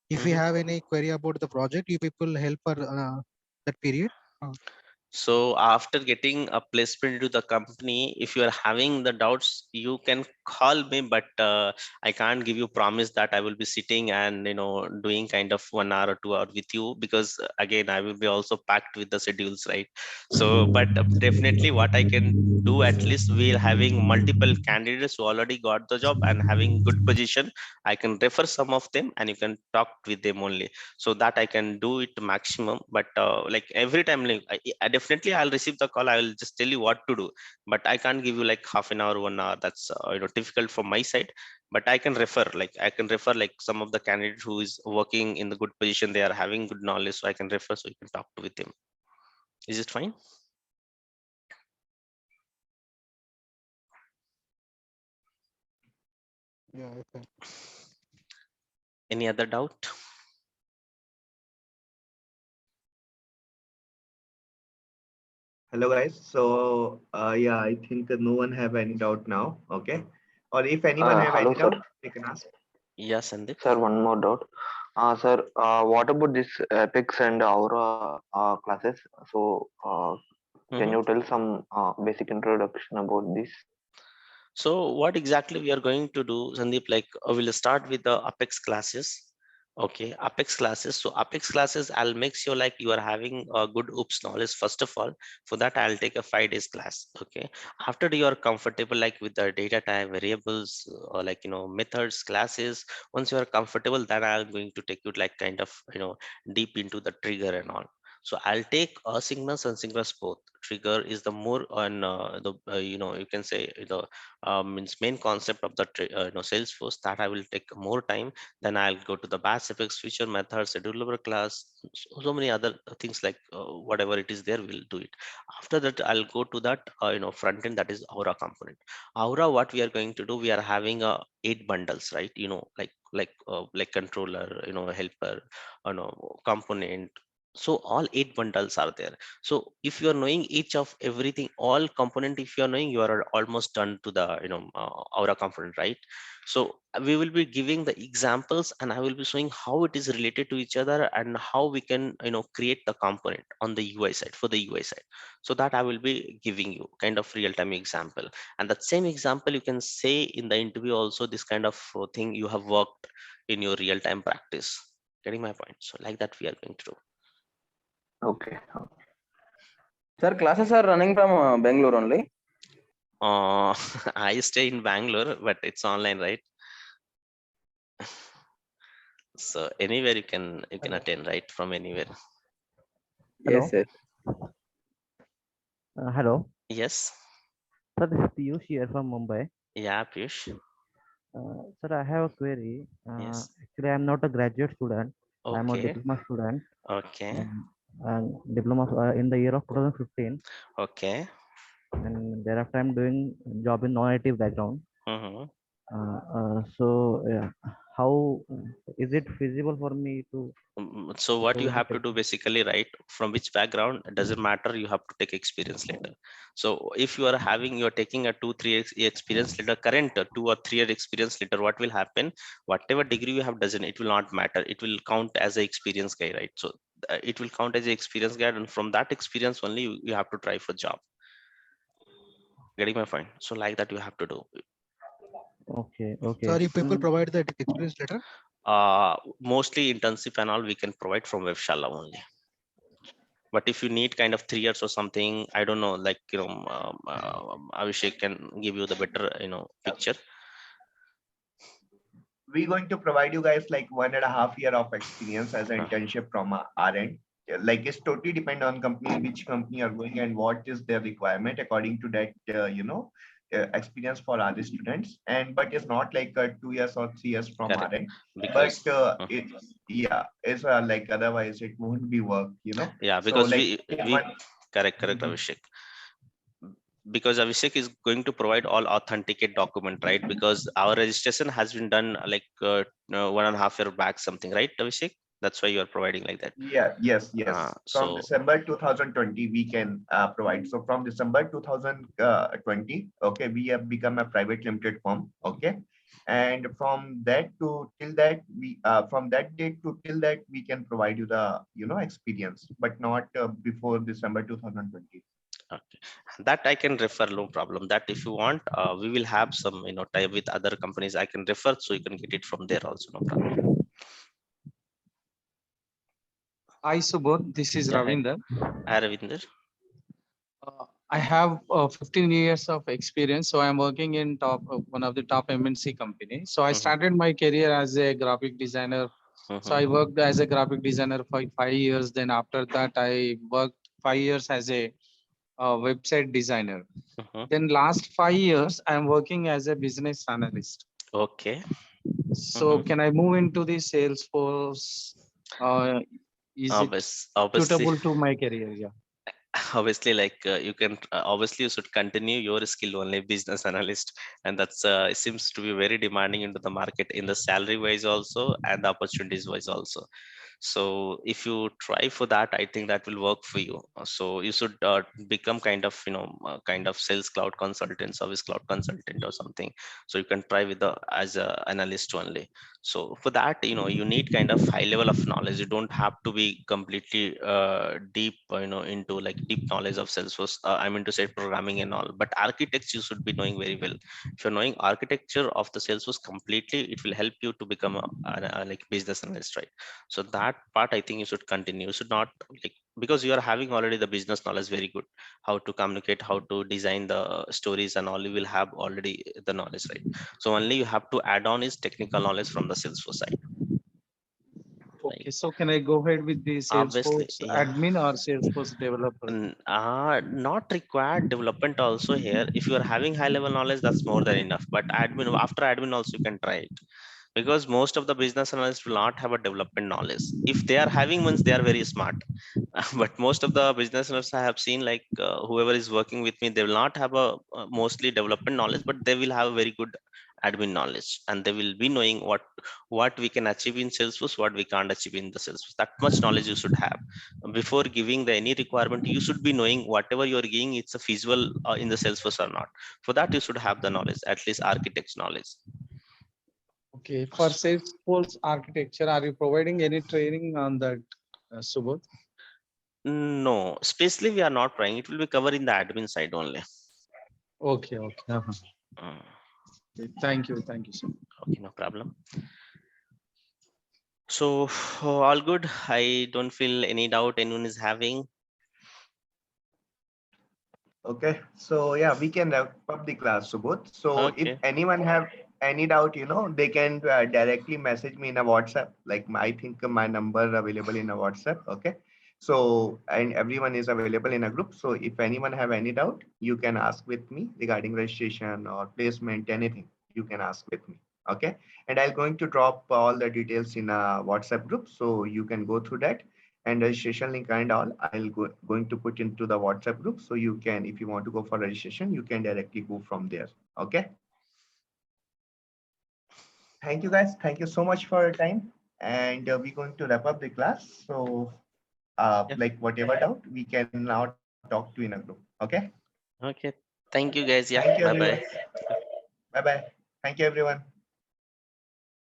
if we have any query about the project, you people help for that period. So after getting a placement into the company, if you are having the doubts, you can call me, but I can't give you promise that I will be sitting and doing kind of 1 hour or 2 hour with you, because again I will be also packed with the schedules, right? So but definitely what I can do, at least we're having multiple candidates who already got the job and having good position. I can refer some of them and you can talk with them only, so that I can do it maximum. But like every time, like I definitely I'll receive the call, I will just tell you what to do, but I can't give you like half an hour, 1 hour. That's difficult from my side. But I can refer, like some of the candidates who is working in the good position, they are having good knowledge, so I can refer, so you can talk with them. Is it fine? Yeah, okay. Any other doubt? Hello guys. So yeah, I think no one have any doubt now. Okay. Or if anyone have Hello, any sir. doubt, they can ask. Yes, Sandeep. Sir, one more doubt. Sir, what about this Apex and Aura classes? So, can you tell some basic introduction about this? So what exactly we are going to do, Sandeep, like we'll start with the Apex classes. Okay, Apex classes. So Apex classes, I'll make sure like you are having a good OOPS knowledge. First of all, for that, I'll take a 5 days class. Okay. After you are comfortable like with the data type variables or like, methods, classes, once you are comfortable, then I'm going to take you like kind of, deep into the trigger and all. So I'll take asynchronous and synchronous both. Trigger is the more on the, you can say the means main concept of the Salesforce, that I will take more time. Then I'll go to the batch effects, feature methods, scheduler class, so many other things, like whatever it is there, we'll do it. After that, I'll go to that front end, that is Aura component. Aura, what we are going to do, we are having 8 bundles, right? Like controller, helper, component. So all 8 bundles are there. So if you are knowing each of everything, all component, if you are knowing, you are almost done to the Aura component, right? So we will be giving the examples, and I will be showing how it is related to each other and how we can create the component on the UI side, for the UI side. So that I will be giving you kind of real-time example, and that same example you can say in the interview also, this kind of thing you have worked in your real-time practice. Getting my point? So like that we are going to do. Okay. Sir, classes are running from Bangalore only. I stay in Bangalore, but it's online, right? So anywhere you can attend, right? From anywhere. Yes, Hello? yes. Hello. Yes. Sir, this is Piyush here from Mumbai. Yeah, Piyush. Sir, I have a query. Yes. Actually, I am not a graduate student. I am a Okay. diploma student. Okay. Diploma in the year of 2015. Okay. And thereafter, I am doing job in non-IT background. Mm-hmm. So, how is it feasible for me to So what go you with the have to do technical? basically, right, from which background, it doesn't matter, you have to take experience later. So if you are having, you're taking a 2-3 experience later, current 2 or 3 year experience later, what will happen? Whatever degree you have doesn't, it will not matter. It will count as a experience guy, right? So it will count as a experience guy, and from that experience only you have to try for job. Getting my point? So like that you have to do. Okay. Okay. Sorry, people provide that experience letter. Mostly internship and all we can provide from Webshala only. But if you need kind of 3 years or something, I don't know, like Abhishek can give you the better picture. We're going to provide you guys like 1.5 year of experience as an internship from our end. Like it's totally depend on company, which company are going and what is their requirement. According to that, experience for other students. And but it's not like 2 years or 3 years from Correct. our end. Because It's like otherwise it won't be work. yeah, So because like we correct Abhishek, because Abhishek is going to provide all authenticate document, right? Because our registration has been done like 1.5 year back something, right, Abhishek? That's why you are providing like that. Yes. From So December 2020, we can provide. So from December 2020, okay, we have become a private limited firm, okay. And from that to till that, we from that date to till that, we can provide you the experience, but not before December 2020. okay, that I can refer, no problem. That if you want, we will have some tie with other companies. I can refer, so you can get it from there also, no problem. Hi, Subodh. This is Yeah, hi. Ravinder. Hi, Ravinder. I have 15 years of experience. So I'm working in one of the top MNC companies. So I started my career as a graphic designer. So I worked as a graphic designer for 5 years. Then after that, I worked 5 years as a website designer. Then last 5 years, I'm working as a business analyst. Okay. So can I move into the Salesforce? Is it Obviously, suitable to my career? Yeah. obviously, like you can obviously you should continue your skill only, business analyst, and that's it seems to be very demanding into the market in the salary wise also and the opportunities wise also. So if you try for that, I think that will work for you. So you should become kind of kind of sales cloud consultant, service cloud consultant or something. So you can try with the as a analyst only. So for that, you need kind of high level of knowledge. You don't have to be completely deep into like deep knowledge of Salesforce. I mean to say programming and all, but architects you should be knowing very well. If you're knowing architecture of the Salesforce completely, it will help you to become a like business analyst, right? So that part I think you should continue. You should not like, because you are having already the business knowledge very good, how to communicate, how to design the stories and all, you will have already the knowledge, right? So only you have to add on is technical knowledge from the Salesforce side. Okay, so can I go ahead with the Obviously, Salesforce yeah. admin or Salesforce developer? Not required development also here. If you are having high level knowledge, that's more than enough. But admin, after admin also you can try it, because most of the business analysts will not have a development knowledge. If they are having ones, they are very smart. But most of the business analysts I have seen, like whoever is working with me, they will not have a mostly development knowledge, but they will have a very good admin knowledge, and they will be knowing what we can achieve in Salesforce, what we can't achieve in the Salesforce. That much knowledge you should have before giving the any requirement. You should be knowing whatever you are giving, it's a feasible in the Salesforce or not. For that, you should have the knowledge, at least architect's knowledge. Okay, for Salesforce architecture, are you providing any training on that, Subodh? No, especially we are not trying. It will be covered in the admin side only. Okay. Okay, thank you, sir. Okay, no problem. So all good. I don't feel any doubt anyone is having. Okay, so yeah, we can wrap up the class, Subodh. So if Okay. anyone have any doubt, they can directly message me in a WhatsApp. Like I think my number available in a WhatsApp. Okay, So, and everyone is available in a group. So if anyone have any doubt, you can ask with me regarding registration or placement, anything you can ask with me. Okay. And I'm going to drop all the details in a WhatsApp group. So you can go through that, and registration link and all going to put into the WhatsApp group. So you can, if you want to go for registration, you can directly go from there. Okay. Thank you guys. Thank you so much for your time. And we're going to wrap up the class. So like whatever doubt, we can now talk to in a group. Okay. Okay. Thank you guys. Yeah. Thank you, Bye everyone. bye. Bye bye. Thank you, everyone.